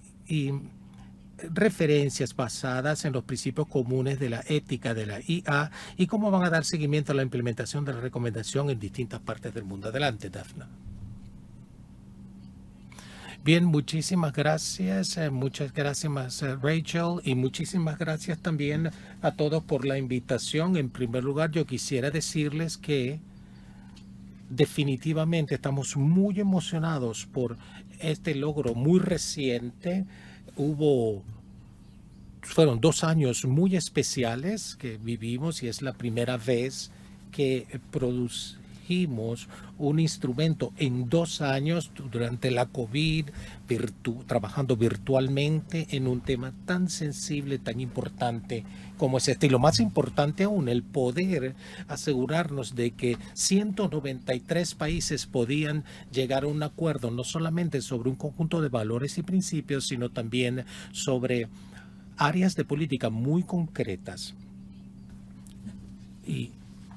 [SPEAKER 4] referencias basadas en los principios comunes de la ética de la IA y cómo van a dar seguimiento a la implementación de la recomendación en distintas partes del mundo. Adelante, Daphna. Bien, muchísimas gracias. Muchas gracias, Rachel, y muchísimas gracias también a todos por la invitación. En primer lugar, yo quisiera decirles que definitivamente estamos muy emocionados por este logro muy reciente. Fueron 2 años muy especiales que vivimos y es la primera vez que producimos un instrumento en 2 años durante la COVID, trabajando virtualmente en un tema tan sensible, tan importante como es este. Y lo más importante aún, el poder asegurarnos de que 193 países podían llegar a un acuerdo, no solamente sobre un conjunto de valores y principios, sino también sobre áreas de política muy concretas. Y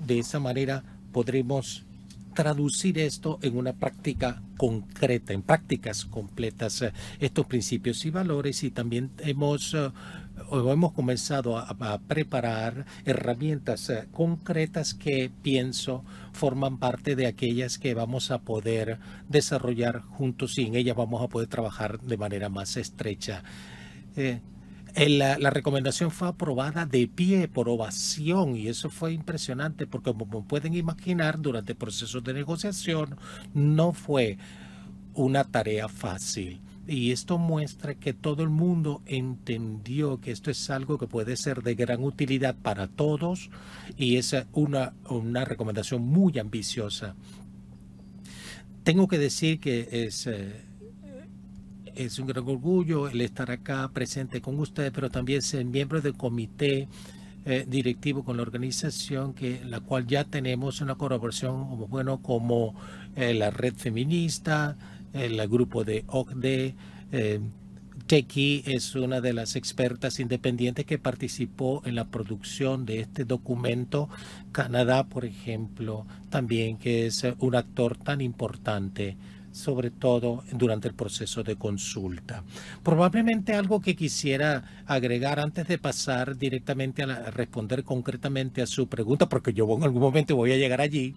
[SPEAKER 4] de esa manera podremos traducir esto en una práctica concreta, en prácticas completas, estos principios y valores, y también hemos comenzado a preparar herramientas concretas que pienso forman parte de aquellas que vamos a poder desarrollar juntos y en ellas vamos a poder trabajar de manera más estrecha. La recomendación fue aprobada de pie por ovación y eso fue impresionante porque, como pueden imaginar, durante el proceso de negociación no fue una tarea fácil. Y esto muestra que todo el mundo entendió que esto es algo que puede ser de gran utilidad para todos y es una recomendación muy ambiciosa. Tengo que decir que es un gran orgullo el estar acá presente con ustedes, pero también ser miembro del comité directivo con la organización, la cual ya tenemos una colaboración como la Red Feminista, el grupo de OCDE. Teki es una de las expertas independientes que participó en la producción de este documento. Canadá, por ejemplo, también, que es un actor tan importante, sobre todo durante el proceso de consulta. Probablemente algo que quisiera agregar antes de pasar directamente a responder concretamente a su pregunta, porque yo en algún momento voy a llegar allí.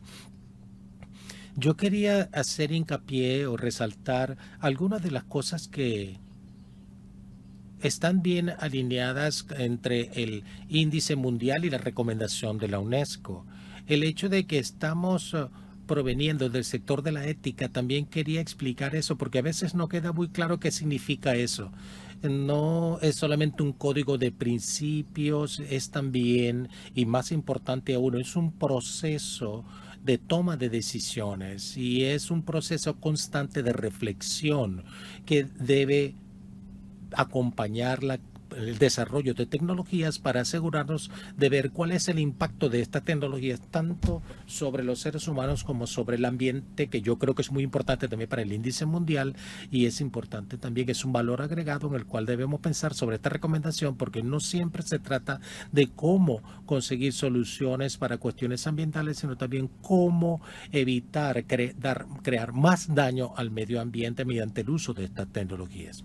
[SPEAKER 4] Yo quería hacer hincapié o resaltar algunas de las cosas que están bien alineadas entre el índice mundial y la recomendación de la UNESCO. El hecho de que estamos proveniendo del sector de la ética, también quería explicar eso, porque a veces no queda muy claro qué significa eso. No es solamente un código de principios, es también, y más importante aún, es un proceso de toma de decisiones y es un proceso constante de reflexión que debe acompañar el desarrollo de tecnologías para asegurarnos de ver cuál es el impacto de estas tecnologías tanto sobre los seres humanos como sobre el ambiente, que yo creo que es muy importante también para el índice mundial, y es importante también, es un valor agregado en el cual debemos pensar sobre esta recomendación, porque no siempre se trata de cómo conseguir soluciones para cuestiones ambientales, sino también cómo evitar crear más daño al medio ambiente mediante el uso de estas tecnologías,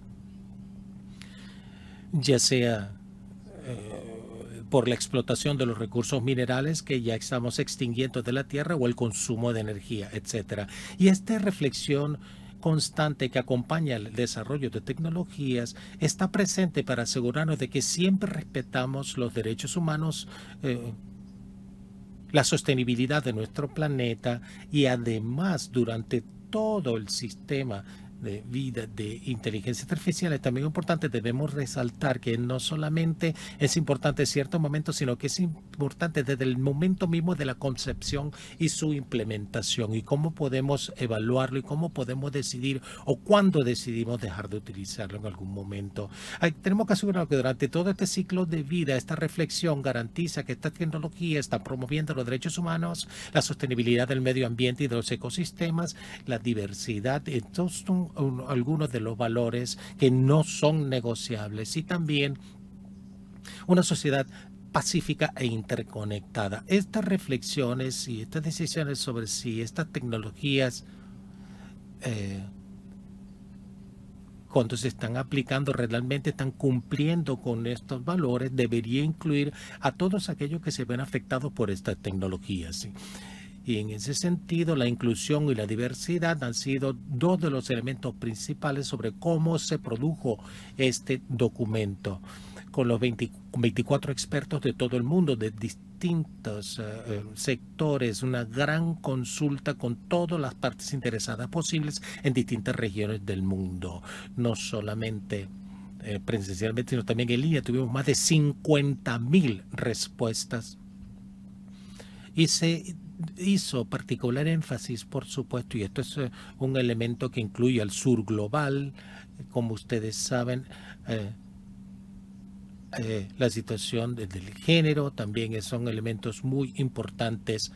[SPEAKER 4] ya sea por la explotación de los recursos minerales que ya estamos extinguiendo de la tierra o el consumo de energía, etcétera. Y esta reflexión constante que acompaña el desarrollo de tecnologías está presente para asegurarnos de que siempre respetamos los derechos humanos, la sostenibilidad de nuestro planeta, y además durante todo el sistema de vida de inteligencia artificial. Es también importante, debemos resaltar que no solamente es importante en ciertos momentos, sino que es importante desde el momento mismo de la concepción y su implementación, y cómo podemos evaluarlo y cómo podemos decidir o cuándo decidimos dejar de utilizarlo en algún momento. Tenemos que asegurar que durante todo este ciclo de vida, esta reflexión garantiza que esta tecnología está promoviendo los derechos humanos, la sostenibilidad del medio ambiente y de los ecosistemas, la diversidad. Estos son algunos de los valores que no son negociables, y también una sociedad pacífica e interconectada. Estas reflexiones y estas decisiones sobre si estas tecnologías cuando se están aplicando realmente están cumpliendo con estos valores, debería incluir a todos aquellos que se ven afectados por estas tecnologías, ¿sí? Y en ese sentido, la inclusión y la diversidad han sido dos de los elementos principales sobre cómo se produjo este documento, con los 24 expertos de todo el mundo, de distintos sectores, una gran consulta con todas las partes interesadas posibles en distintas regiones del mundo, no solamente presencialmente, sino también en línea. Tuvimos más de 50.000 respuestas y se hizo particular énfasis, por supuesto, y esto es un elemento que incluye al sur global, como ustedes saben, la situación del género también son elementos muy importantes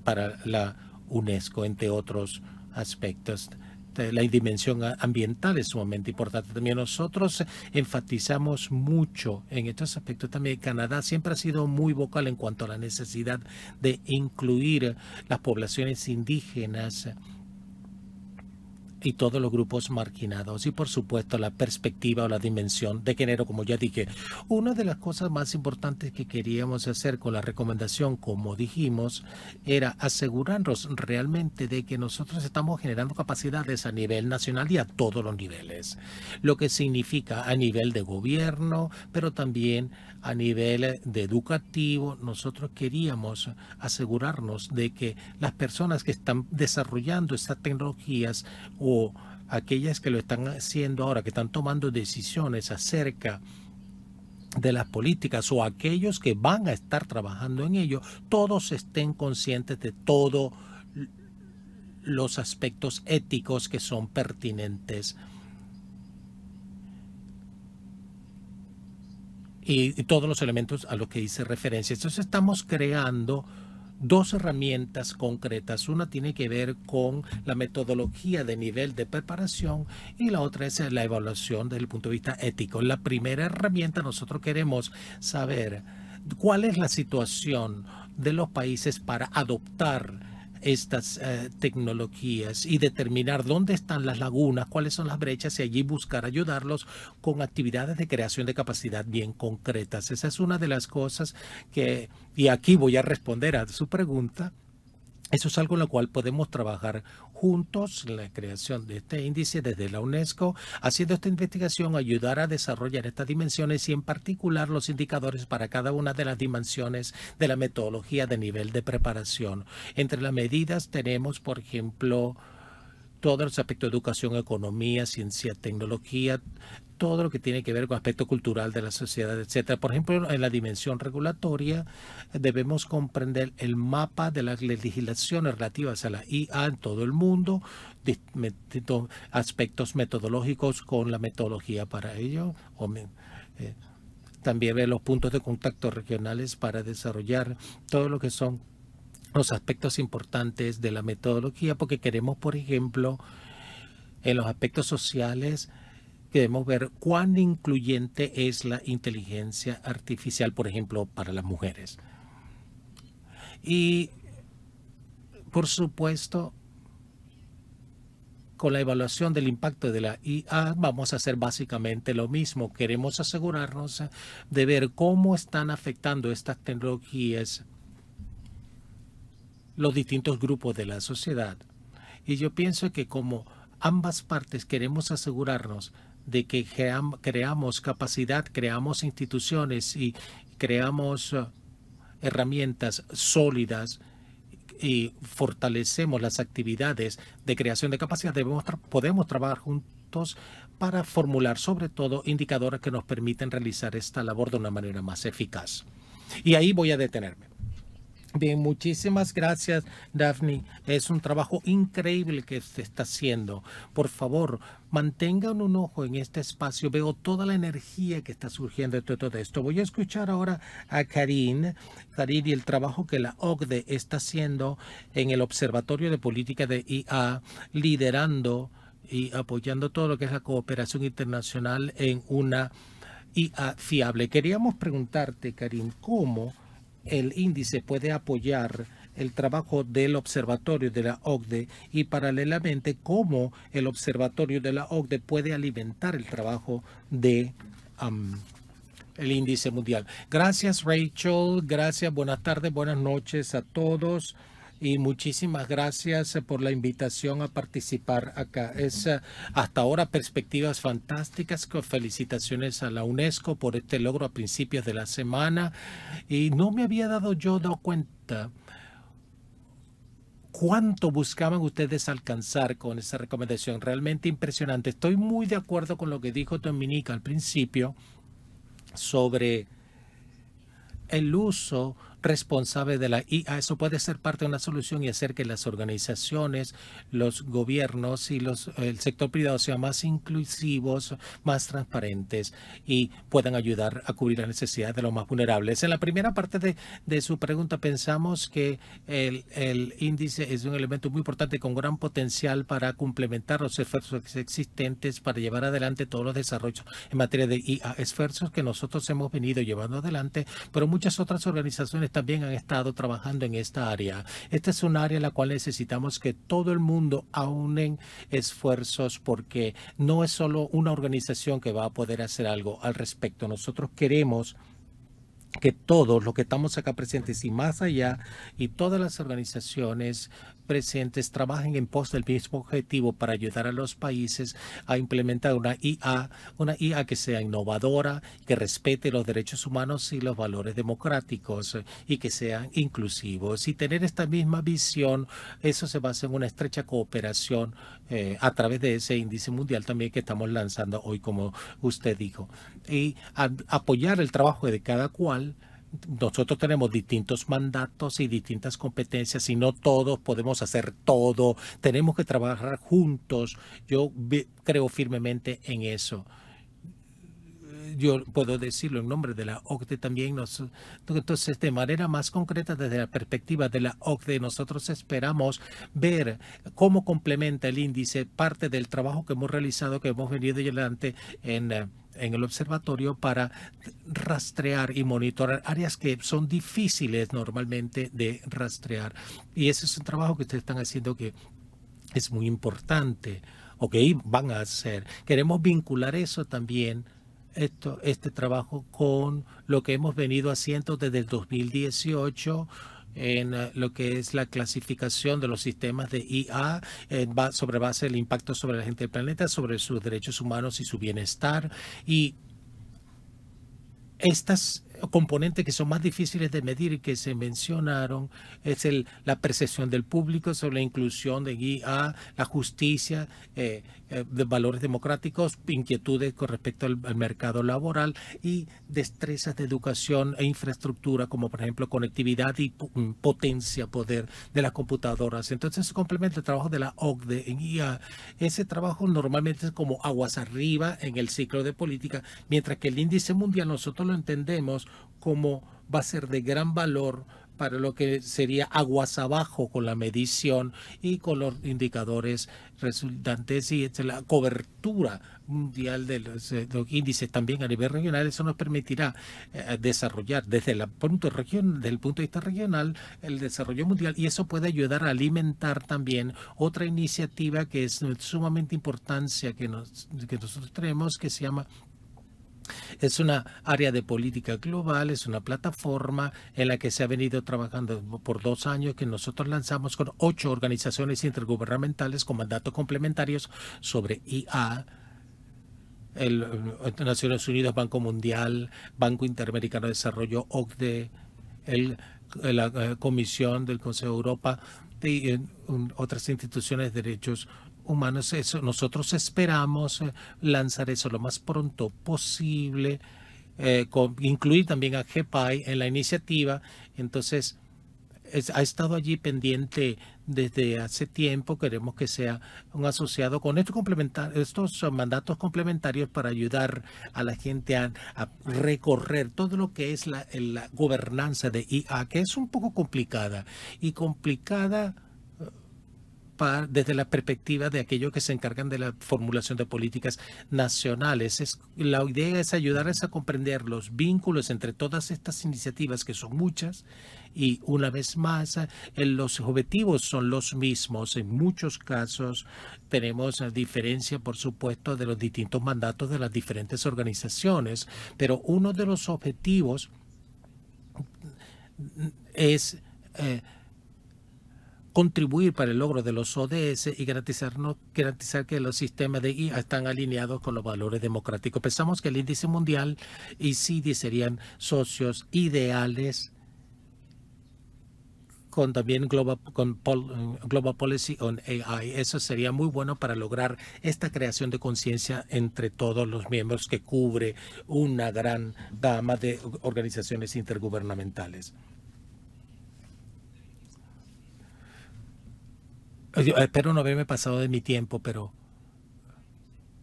[SPEAKER 4] para la UNESCO, entre otros aspectos. La dimensión ambiental es sumamente importante. También nosotros enfatizamos mucho en estos aspectos. También Canadá siempre ha sido muy vocal en cuanto a la necesidad de incluir las poblaciones indígenas y todos los grupos marginados, y por supuesto la perspectiva o la dimensión de género, como ya dije. Una de las cosas más importantes que queríamos hacer con la recomendación, como dijimos, era asegurarnos realmente de que nosotros estamos generando capacidades a nivel nacional y a todos los niveles, lo que significa a nivel de gobierno, pero también a nivel de educativo. Nosotros queríamos asegurarnos de que las personas que están desarrollando estas tecnologías o aquellas que lo están haciendo ahora, que están tomando decisiones acerca de las políticas, o aquellos que van a estar trabajando en ello, todos estén conscientes de todos los aspectos éticos que son pertinentes y todos los elementos a los que hice referencia. Entonces estamos creando dos herramientas concretas. Una tiene que ver con la metodología de nivel de preparación y la otra es la evaluación desde el punto de vista ético. La primera herramienta, nosotros queremos saber cuál es la situación de los países para adoptar estas tecnologías y determinar dónde están las lagunas, cuáles son las brechas, y allí buscar ayudarlos con actividades de creación de capacidad bien concretas. Esa es una de las cosas que, y aquí voy a responder a su pregunta, eso es algo en lo cual podemos trabajar juntos, la creación de este índice desde la UNESCO, haciendo esta investigación, ayudar a desarrollar estas dimensiones y en particular los indicadores para cada una de las dimensiones de la metodología de nivel de preparación. Entre las medidas tenemos, por ejemplo, todos los aspectos de educación, economía, ciencia, tecnología, todo lo que tiene que ver con aspecto cultural de la sociedad, etcétera. Por ejemplo, en la dimensión regulatoria debemos comprender el mapa de las legislaciones relativas a la IA en todo el mundo, aspectos metodológicos con la metodología para ello, también ver los puntos de contacto regionales para desarrollar todo lo que son los aspectos importantes de la metodología, porque queremos, por ejemplo, en los aspectos sociales, queremos ver cuán incluyente es la inteligencia artificial, por ejemplo, para las mujeres. Y, por supuesto, con la evaluación del impacto de la IA vamos a hacer básicamente lo mismo. Queremos asegurarnos de ver cómo están afectando estas tecnologías los distintos grupos de la sociedad. Y yo pienso que como ambas partes queremos asegurarnos de que creamos capacidad, creamos instituciones y creamos herramientas sólidas y fortalecemos las actividades de creación de capacidad, podemos trabajar juntos para formular sobre todo indicadores que nos permiten realizar esta labor de una manera más eficaz. Y ahí voy a detenerme. Bien, muchísimas gracias, Daphne. Es un trabajo increíble que se está haciendo. Por favor, mantengan un ojo en este espacio. Veo toda la energía que está surgiendo de todo esto. Voy a escuchar ahora a Karine y el trabajo que la OCDE está haciendo en el Observatorio de Política de IA, liderando y apoyando todo lo que es la cooperación internacional en una IA fiable. Queríamos preguntarte, Karine, ¿cómo el índice puede apoyar el trabajo del observatorio de la OCDE y paralelamente cómo el observatorio de la OCDE puede alimentar el trabajo de el índice mundial? Gracias, Rachel. Gracias. Buenas tardes, buenas noches a todos. Y muchísimas gracias por la invitación a participar acá. Es hasta ahora perspectivas fantásticas. Felicitaciones a la UNESCO por este logro a principios de la semana. Y no me había dado cuenta cuánto buscaban ustedes alcanzar con esa recomendación. Realmente impresionante. Estoy muy de acuerdo con lo que dijo Dominica al principio sobre el uso responsable de la IA. Eso puede ser parte de una solución y hacer que las organizaciones, los gobiernos y el sector privado sean más inclusivos, más transparentes y puedan ayudar a cubrir las necesidades de los más vulnerables. En la primera parte de su pregunta pensamos que el índice es un elemento muy importante con gran potencial para complementar los esfuerzos existentes para llevar adelante todos los desarrollos en materia de IA, esfuerzos que nosotros hemos venido llevando adelante, pero muchas otras organizaciones también han estado trabajando en esta área. Esta es un área en la cual necesitamos que todo el mundo aúnen esfuerzos porque no es solo una organización que va a poder hacer algo al respecto. Nosotros queremos que todos los que estamos acá presentes y más allá y todas las organizaciones presentes trabajen en pos del mismo objetivo para ayudar a los países a implementar una IA que sea innovadora, que respete los derechos humanos y los valores democráticos y que sean inclusivos. Y tener esta misma visión, eso se basa en una estrecha cooperación a través de ese índice mundial también que estamos lanzando hoy, como usted dijo. Y apoyar el trabajo de cada cual. Nosotros tenemos distintos mandatos y distintas competencias y no todos podemos hacer todo. Tenemos que trabajar juntos. Yo creo firmemente en eso. Yo puedo decirlo en nombre de la OCDE también. Entonces, de manera más concreta, desde la perspectiva de la OCDE, nosotros esperamos ver cómo complementa el índice parte del trabajo que hemos realizado, que hemos venido adelante en el observatorio para rastrear y monitorar áreas que son difíciles normalmente de rastrear. Y ese es un trabajo que ustedes están haciendo que es muy importante o que van a hacer. Queremos vincular eso también, este trabajo, con lo que hemos venido haciendo desde el 2018 en lo que es la clasificación de los sistemas de IA sobre base del impacto sobre la gente del planeta, sobre sus derechos humanos y su bienestar. Y estas componentes que son más difíciles de medir y que se mencionaron es la percepción del público sobre la inclusión de IA, la justicia, de valores democráticos, inquietudes con respecto al mercado laboral y destrezas de educación e infraestructura, como por ejemplo conectividad y potencia, poder de las computadoras. Entonces se complementa el trabajo de la OCDE en IA. Ese trabajo normalmente es como aguas arriba en el ciclo de política, mientras que el índice mundial nosotros lo entendemos como va a ser de gran valor para lo que sería aguas abajo con la medición y con los indicadores resultantes y la cobertura mundial de los índices también a nivel regional. Eso nos permitirá desarrollar desde el punto de vista regional el desarrollo mundial, y eso puede ayudar a alimentar también otra iniciativa que es sumamente importancia que nosotros tenemos, que se llama es una área de política global, es una plataforma en la que se ha venido trabajando por 2 años, que nosotros lanzamos con 8 organizaciones intergubernamentales con mandatos complementarios sobre IA. Naciones Unidas, Banco Mundial, Banco Interamericano de Desarrollo, OCDE, la Comisión del Consejo de Europa y otras instituciones de derechos humanos. Eso, nosotros esperamos lanzar eso lo más pronto posible, incluir también a GPAI en la iniciativa. Entonces, ha estado allí pendiente desde hace tiempo. Queremos que sea un asociado con estos mandatos complementarios para ayudar a la gente a recorrer todo lo que es la gobernanza de IA, que es un poco complicada desde la perspectiva de aquellos que se encargan de la formulación de políticas nacionales. La idea es ayudarles a comprender los vínculos entre todas estas iniciativas, que son muchas, y una vez más, los objetivos son los mismos. En muchos casos tenemos diferencia, por supuesto, de los distintos mandatos de las diferentes organizaciones, pero uno de los objetivos es contribuir para el logro de los ODS y garantizar que los sistemas de IA están alineados con los valores democráticos. Pensamos que el índice mundial y CIDI serían socios ideales con también Global Policy on AI. Eso sería muy bueno para lograr esta creación de conciencia entre todos los miembros, que cubre una gran gama de organizaciones intergubernamentales. Yo espero no haberme pasado de mi tiempo, pero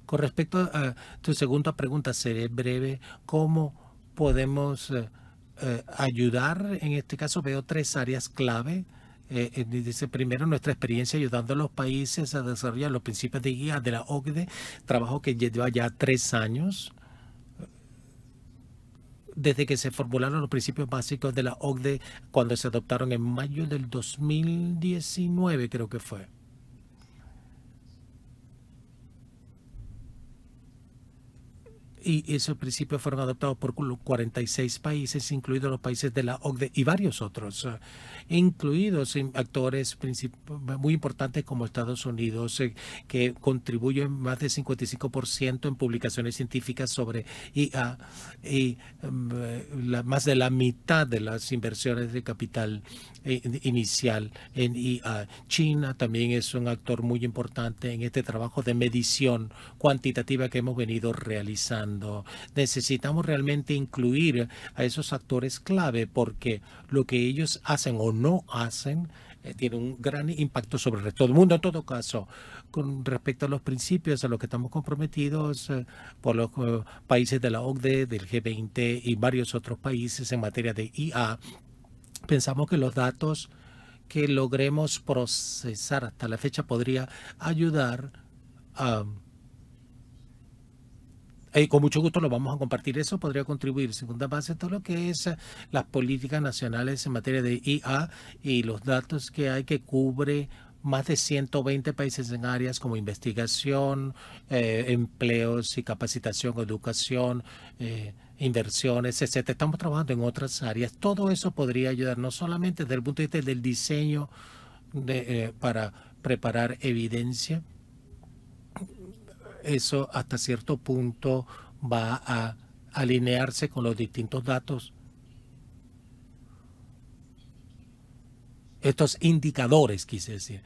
[SPEAKER 4] con respecto a tu segunda pregunta, seré breve. ¿Cómo podemos ayudar? En este caso veo 3 áreas clave. Dice primero, nuestra experiencia ayudando a los países a desarrollar los principios de guía de la OCDE, trabajo que lleva ya 3 años. Desde que se formularon los principios básicos de la OCDE, cuando se adoptaron en mayo del 2019, creo que fue. Y esos principios fueron adoptados por 46 países, incluidos los países de la OCDE y varios otros, incluidos actores muy importantes como Estados Unidos, que contribuyen más del 55% en publicaciones científicas sobre IA, y más de la mitad de las inversiones de capital inicial en IA. China también es un actor muy importante en este trabajo de medición cuantitativa que hemos venido realizando. Necesitamos realmente incluir a esos actores clave, porque lo que ellos hacen o no hacen tiene un gran impacto sobre el resto del mundo. En todo caso, con respecto a los principios a los que estamos comprometidos por los países de la OCDE, del G20 y varios otros países en materia de IA, pensamos que los datos que logremos procesar hasta la fecha podría ayudar a... con mucho gusto lo vamos a compartir. Eso podría contribuir, segunda base, todo lo que es las políticas nacionales en materia de IA y los datos que hay, que cubre más de 120 países en áreas como investigación, empleos y capacitación, educación, inversiones, etc. Estamos trabajando en otras áreas. Todo eso podría ayudar, no solamente desde el punto de vista del diseño para preparar evidencia. Eso hasta cierto punto va a alinearse con los distintos datos estos indicadores, quise decir,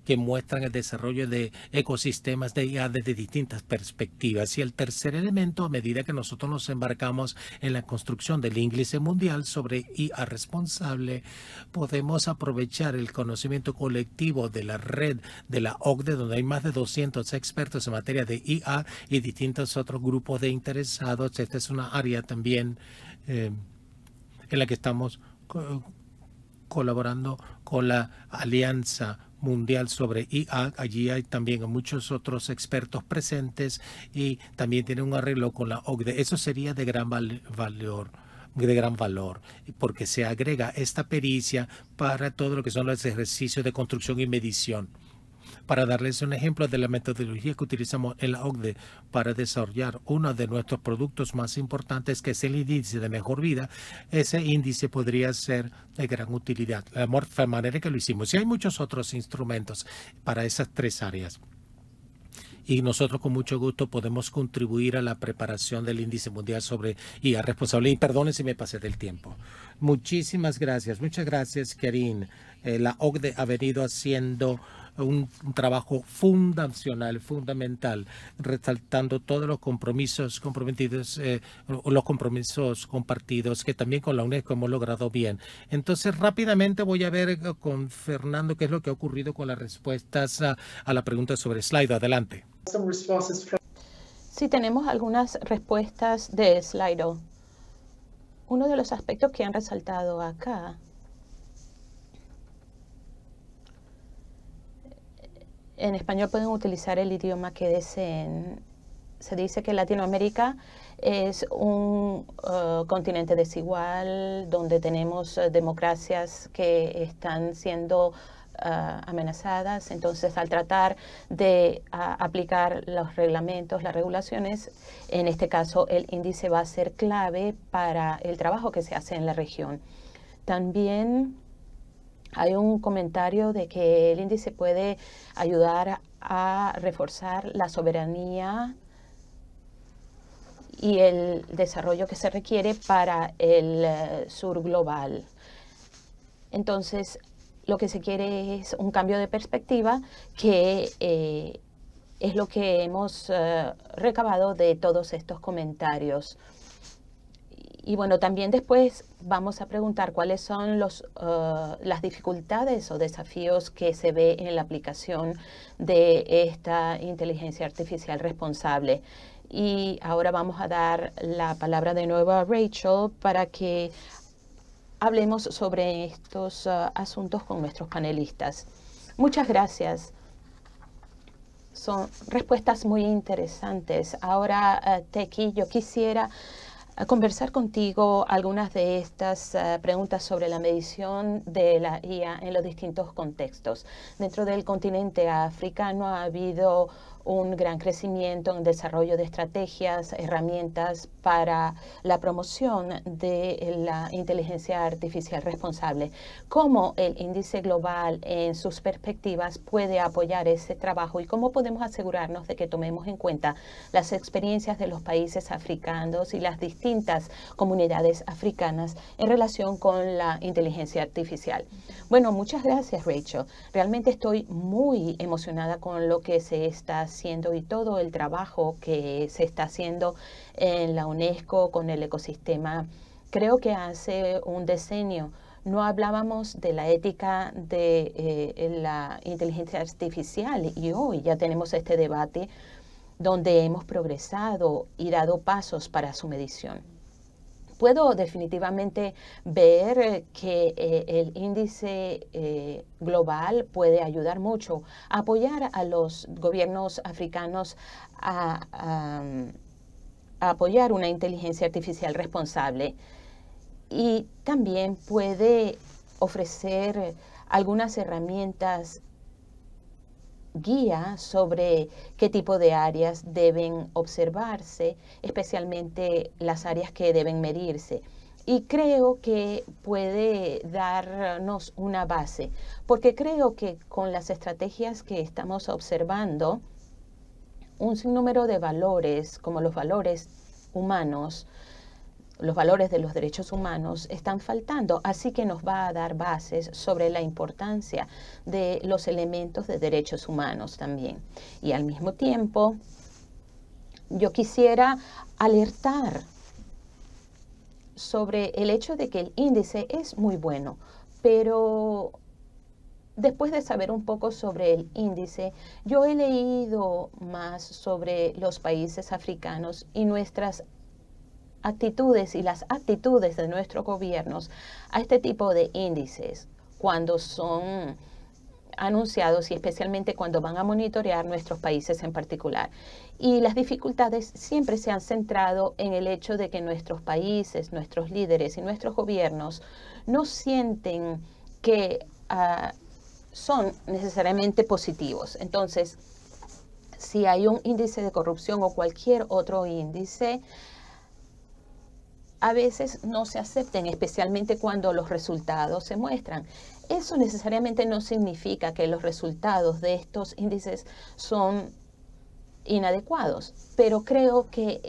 [SPEAKER 4] que muestran el desarrollo de ecosistemas de IA desde distintas perspectivas. Y el tercer elemento, a medida que nosotros nos embarcamos en la construcción del índice mundial sobre IA responsable, podemos aprovechar el conocimiento colectivo de la red de la OCDE, donde hay más de 200 expertos en materia de IA y distintos otros grupos de interesados. Esta es una área también en la que estamos colaborando con la Alianza Mundial sobre IA. Allí hay también muchos otros expertos presentes y también tiene un arreglo con la OCDE. Eso sería de gran valor, porque se agrega esta pericia para todo lo que son los ejercicios de construcción y medición. Para darles un ejemplo de la metodología que utilizamos en la OCDE para desarrollar uno de nuestros productos más importantes, que es el índice de mejor vida, ese índice podría ser de gran utilidad, de la manera que lo hicimos. Y hay muchos otros instrumentos para esas tres áreas. Y nosotros con mucho gusto podemos contribuir a la preparación del índice mundial sobre IA responsable. Y perdonen si me pasé del tiempo. Muchísimas gracias. Muchas gracias, Karine. La OCDE ha venido haciendo un trabajo fundamental, resaltando todos los compromisos comprometidos, los compromisos compartidos que también con la UNESCO hemos logrado bien. Entonces, rápidamente voy a ver con Fernando qué es lo que ha ocurrido con las respuestas a la pregunta sobre Slido. Adelante.
[SPEAKER 2] Sí, tenemos algunas respuestas de Slido. Uno de los aspectos que han resaltado acá en español pueden utilizar el idioma que deseen. Se dice que Latinoamérica es un continente desigual, donde tenemos democracias que están siendo amenazadas. Entonces, al tratar de aplicar los reglamentos, las regulaciones, en este caso el índice va a ser clave para el trabajo que se hace en la región. También hay un comentario de que el índice puede ayudar a reforzar la soberanía y el desarrollo que se requiere para el sur global. Entonces, lo que se quiere es un cambio de perspectiva, que es lo que hemos recabado de todos estos comentarios. Y bueno, también después vamos a preguntar cuáles son las dificultades o desafíos que se ve en la aplicación de esta inteligencia artificial responsable. Y ahora vamos a dar la palabra de nuevo a Rachel para que hablemos sobre estos asuntos con nuestros panelistas. Muchas gracias. Son respuestas muy interesantes. Ahora, Teki, yo quisiera conversar contigo algunas de estas preguntas sobre la medición de la IA en los distintos contextos. Dentro del continente africano ha habido un gran crecimiento en el desarrollo de estrategias, herramientas para la promoción de la inteligencia artificial responsable. ¿Cómo el índice global en sus perspectivas puede apoyar ese trabajo y cómo podemos asegurarnos de que tomemos en cuenta las experiencias de los países africanos y las distintas comunidades africanas en relación con la inteligencia artificial? Bueno, muchas gracias, Rachel. Realmente estoy muy emocionada con lo que se está haciendo y todo el trabajo que se está haciendo en la UNESCO con el ecosistema. Creo que hace un decenio no hablábamos de la ética de la inteligencia artificial y hoy ya tenemos este debate donde hemos progresado y dado pasos para su medición. Puedo definitivamente ver que el índice global puede ayudar mucho a apoyar a los gobiernos africanos a apoyar una inteligencia artificial responsable, y también puede ofrecer algunas herramientas guía sobre qué tipo de áreas deben observarse, especialmente las áreas que deben medirse. Y creo que puede darnos una base, porque creo que con las estrategias que estamos observando, un sinnúmero de valores, como los valores humanos, los valores de los derechos humanos están faltando, así que nos va a dar bases sobre la importancia de los elementos de derechos humanos también. Y al mismo tiempo, yo quisiera alertar sobre el hecho de que el índice es muy bueno, pero después de saber un poco sobre el índice, yo he leído más sobre los países africanos y nuestras actitudes y las actitudes de nuestros gobiernos a este tipo de índices cuando son anunciados y especialmente cuando van a monitorear nuestros países en particular. Y las dificultades siempre se han centrado en el hecho de que nuestros países, nuestros líderes y nuestros gobiernos no sienten que son necesariamente positivos. Entonces, si hay un índice de corrupción o cualquier otro índice, a veces no se acepten, especialmente cuando los resultados se muestran. Eso necesariamente no significa que los resultados de estos índices son inadecuados, pero creo que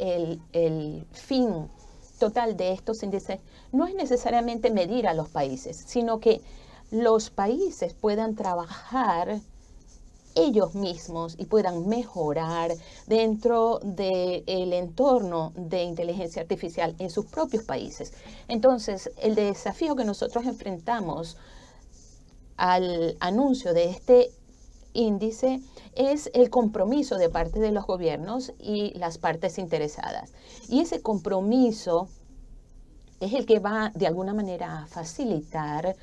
[SPEAKER 2] el fin total de estos índices no es necesariamente medir a los países, sino que los países puedan trabajar ellos mismos y puedan mejorar dentro del entorno de inteligencia artificial en sus propios países. Entonces, el desafío que nosotros enfrentamos al anuncio de este índice es el compromiso de parte de los gobiernos y las partes interesadas. Y ese compromiso es el que va de alguna manera a facilitar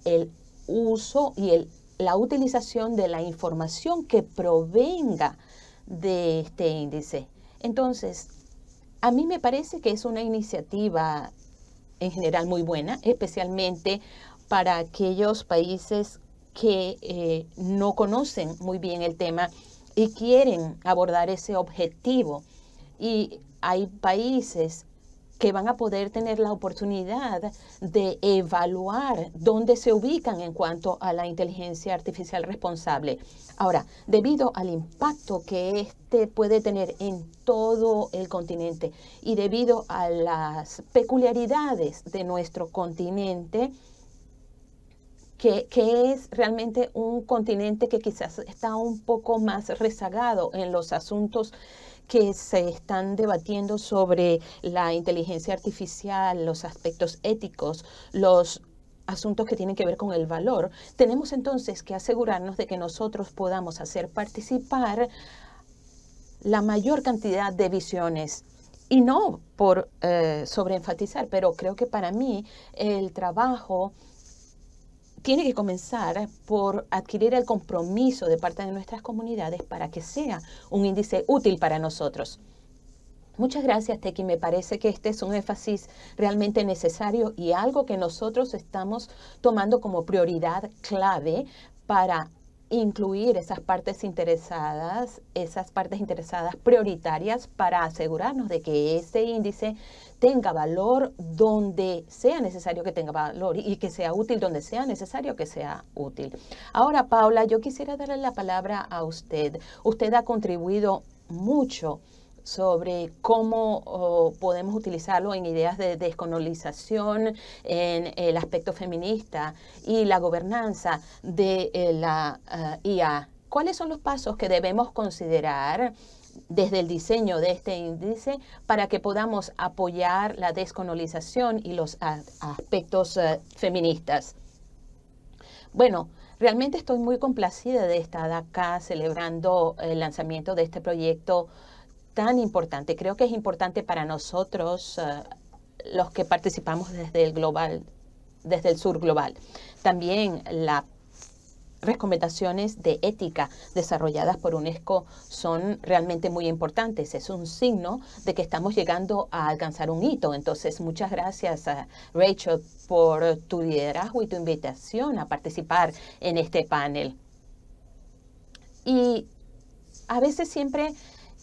[SPEAKER 2] el uso y la utilización de la información que provenga de este índice. Entonces, a mí me parece que es una iniciativa en general muy buena, especialmente para aquellos países que no conocen muy bien el tema y quieren abordar ese objetivo. Y hay países que van a poder tener la oportunidad de evaluar dónde se ubican en cuanto a la inteligencia artificial responsable. Ahora, debido al impacto que este puede tener en todo el continente y debido a las peculiaridades de nuestro continente, que es realmente un continente que quizás está un poco más rezagado en los asuntos que se están debatiendo sobre la inteligencia artificial, los aspectos éticos, los asuntos que tienen que ver con el valor. Tenemos entonces que asegurarnos de que nosotros podamos hacer participar la mayor cantidad de visiones. Y no por sobreenfatizar, pero creo que para mí el trabajo tiene que comenzar por adquirir el compromiso de parte de nuestras comunidades para que sea un índice útil para nosotros. Muchas gracias, Teki. Me parece que este es un énfasis realmente necesario y algo que nosotros estamos tomando como prioridad clave para incluir esas partes interesadas prioritarias para asegurarnos de que ese índice tenga valor donde sea necesario que tenga valor y que sea útil donde sea necesario que sea útil. Ahora, Paula, yo quisiera darle la palabra a usted. Usted ha contribuido mucho sobre cómo podemos utilizarlo en ideas de descolonización, en el aspecto feminista y la gobernanza de la IA. ¿Cuáles son los pasos que debemos considerar desde el diseño de este índice para que podamos apoyar la descolonización y los aspectos feministas? Bueno, realmente estoy muy complacida de estar acá celebrando el lanzamiento de este proyecto tan importante. Creo que es importante para nosotros, los que participamos desde el sur global. También las recomendaciones de ética desarrolladas por UNESCO son realmente muy importantes. Es un signo de que estamos llegando a alcanzar un hito. Entonces, muchas gracias a Rachel por tu liderazgo y tu invitación a participar en este panel. Y a veces siempre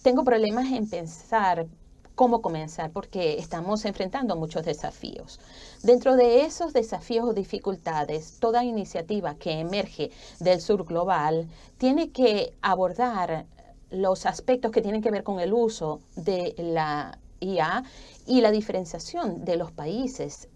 [SPEAKER 2] tengo problemas en pensar cómo comenzar porque estamos enfrentando muchos desafíos. Dentro de esos desafíos o dificultades, toda iniciativa que emerge del sur global tiene que abordar los aspectos que tienen que ver con el uso de la IA y la diferenciación de los países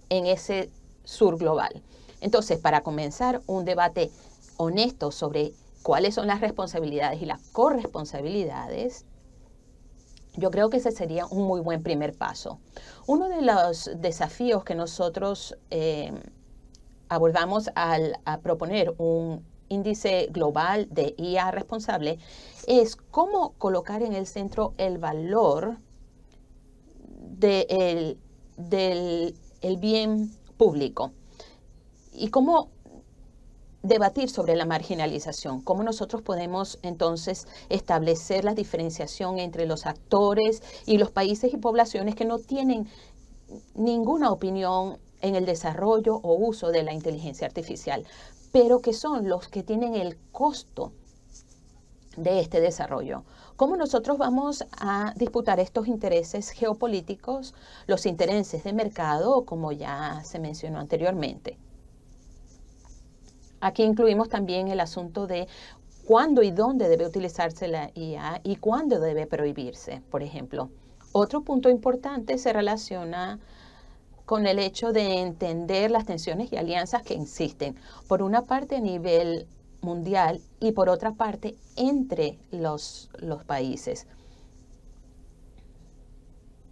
[SPEAKER 2] en ese sur global. Entonces, para comenzar un debate honesto sobre cuáles son las responsabilidades y las corresponsabilidades, yo creo que ese sería un muy buen primer paso. Uno de los desafíos que nosotros abordamos al proponer un índice global de IA responsable es cómo colocar en el centro el valor del bien público y cómo debatir sobre la marginalización, cómo nosotros podemos entonces establecer la diferenciación entre los actores y los países y poblaciones que no tienen ninguna opinión en el desarrollo o uso de la inteligencia artificial, pero que son los que tienen el costo de este desarrollo. ¿Cómo nosotros vamos a disputar estos intereses geopolíticos, los intereses de mercado, como ya se mencionó anteriormente? Aquí incluimos también el asunto de cuándo y dónde debe utilizarse la IA y cuándo debe prohibirse, por ejemplo. Otro punto importante se relaciona con el hecho de entender las tensiones y alianzas que existen, por una parte a nivel mundial y por otra parte entre los países.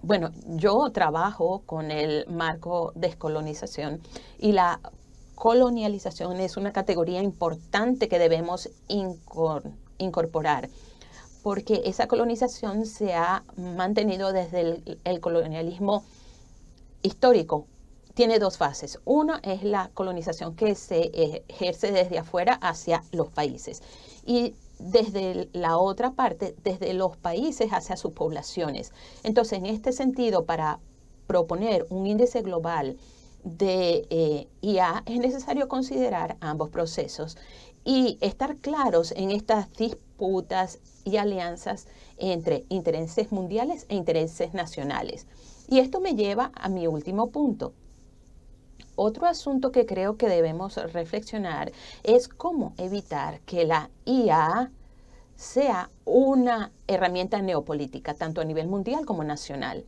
[SPEAKER 2] Bueno, yo trabajo con el marco descolonización y la colonialización es una categoría importante que debemos incorporar, porque esa colonización se ha mantenido desde el colonialismo histórico. Tiene dos fases. Una es la colonización que se ejerce desde afuera hacia los países y desde la otra parte, desde los países hacia sus poblaciones. Entonces, en este sentido, para proponer un índice global de IA, es necesario considerar ambos procesos y estar claros en estas disputas y alianzas entre intereses mundiales e intereses nacionales. Y esto me lleva a mi último punto. Otro asunto que creo que debemos reflexionar es cómo evitar que la IA sea una herramienta neopolítica, tanto a nivel mundial como nacional.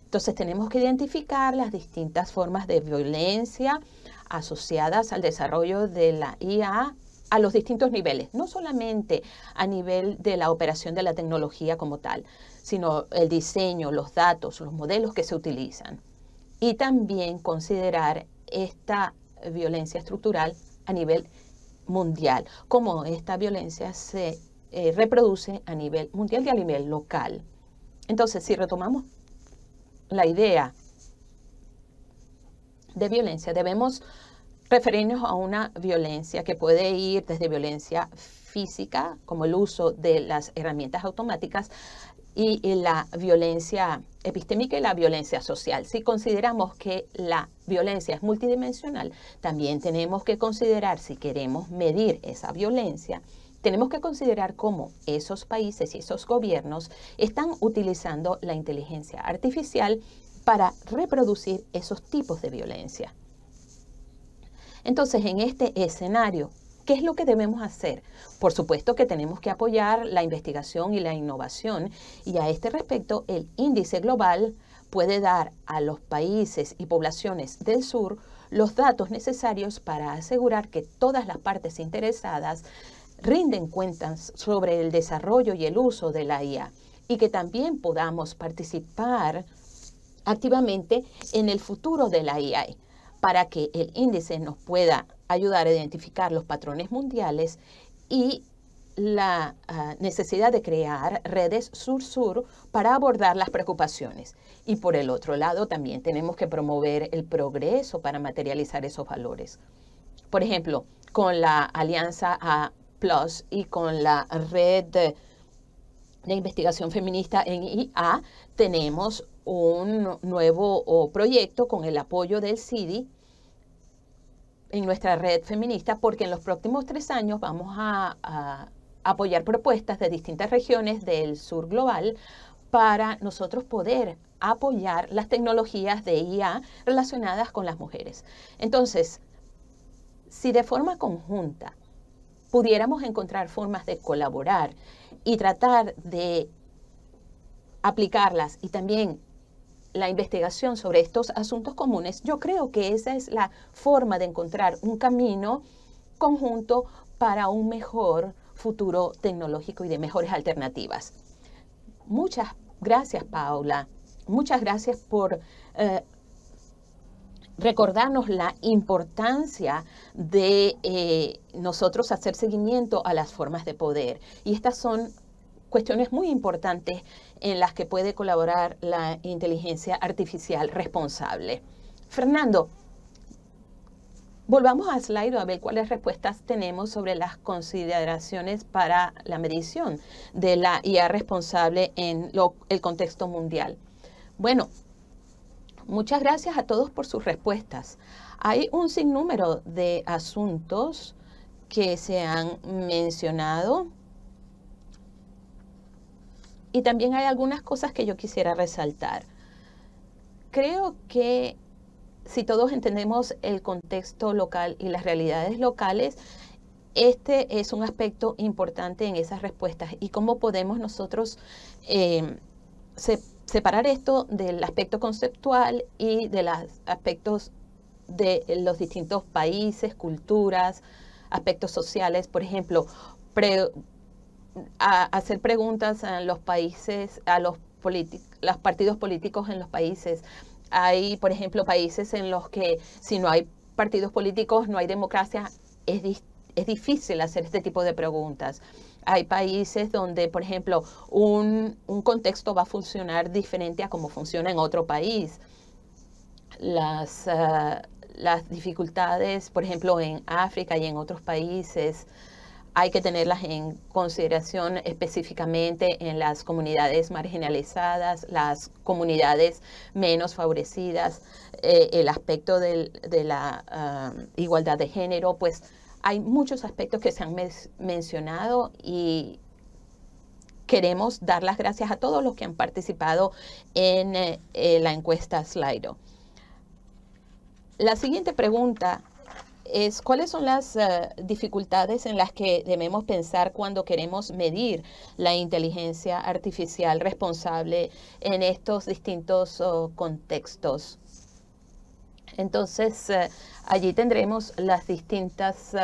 [SPEAKER 2] Entonces tenemos que identificar las distintas formas de violencia asociadas al desarrollo de la IA a los distintos niveles, no solamente a nivel de la operación de la tecnología como tal, sino el diseño, los datos, los modelos que se utilizan. Y también considerar esta violencia estructural a nivel mundial, cómo esta violencia se reproduce a nivel mundial y a nivel local. Entonces, si retomamos la idea de violencia, debemos referirnos a una violencia que puede ir desde violencia física, como el uso de las herramientas automáticas, y la violencia epistémica y la violencia social. Si consideramos que la violencia es multidimensional, también tenemos que considerar, si queremos medir esa violencia, tenemos que considerar cómo esos países y esos gobiernos están utilizando la inteligencia artificial para reproducir esos tipos de violencia. Entonces, en este escenario, ¿qué es lo que debemos hacer? Por supuesto que tenemos que apoyar la investigación y la innovación, y a este respecto, el índice global puede dar a los países y poblaciones del sur los datos necesarios para asegurar que todas las partes interesadas rinden cuentas sobre el desarrollo y el uso de la IA y que también podamos participar activamente en el futuro de la IA para que el índice nos pueda ayudar a identificar los patrones mundiales y la necesidad de crear redes sur-sur para abordar las preocupaciones. Y por el otro lado, también tenemos que promover el progreso para materializar esos valores. Por ejemplo, con la Alianza A+ y con la Red de Investigación Feminista en IA, tenemos un nuevo proyecto con el apoyo del CIDI en nuestra red feminista, porque en los próximos 3 años vamos a apoyar propuestas de distintas regiones del sur global para nosotros poder apoyar las tecnologías de IA relacionadas con las mujeres. Entonces, si de forma conjunta pudiéramos encontrar formas de colaborar y tratar de aplicarlas y también la investigación sobre estos asuntos comunes, yo creo que esa es la forma de encontrar un camino conjunto para un mejor futuro tecnológico y de mejores alternativas. Muchas gracias, Paula. Muchas gracias por recordarnos la importancia de nosotros hacer seguimiento a las formas de poder. Y estas son cuestiones muy importantes en las que puede colaborar la inteligencia artificial responsable. Fernando, volvamos a Slido a ver cuáles respuestas tenemos sobre las consideraciones para la medición de la IA responsable en el contexto mundial. Bueno, muchas gracias a todos por sus respuestas. Hay un sinnúmero de asuntos que se han mencionado y también hay algunas cosas que yo quisiera resaltar. Creo que si todos entendemos el contexto local y las realidades locales, este es un aspecto importante en esas respuestas y cómo podemos nosotros separar esto del aspecto conceptual y de los aspectos de los distintos países, culturas, aspectos sociales. Por ejemplo, hacer preguntas a los países, a los partidos políticos en los países. Hay, por ejemplo, países en los que si no hay partidos políticos, no hay democracia. Es difícil hacer este tipo de preguntas. Hay países donde, por ejemplo, un contexto va a funcionar diferente a como funciona en otro país. Las dificultades, por ejemplo, en África y en otros países, hay que tenerlas en consideración específicamente en las comunidades marginalizadas, las comunidades menos favorecidas, el aspecto de la igualdad de género. Pues hay muchos aspectos que se han mencionado y queremos dar las gracias a todos los que han participado en la encuesta Slido. La siguiente pregunta es, ¿cuáles son las dificultades en las que debemos pensar cuando queremos medir la inteligencia artificial responsable en estos distintos contextos? Entonces, allí tendremos las distintas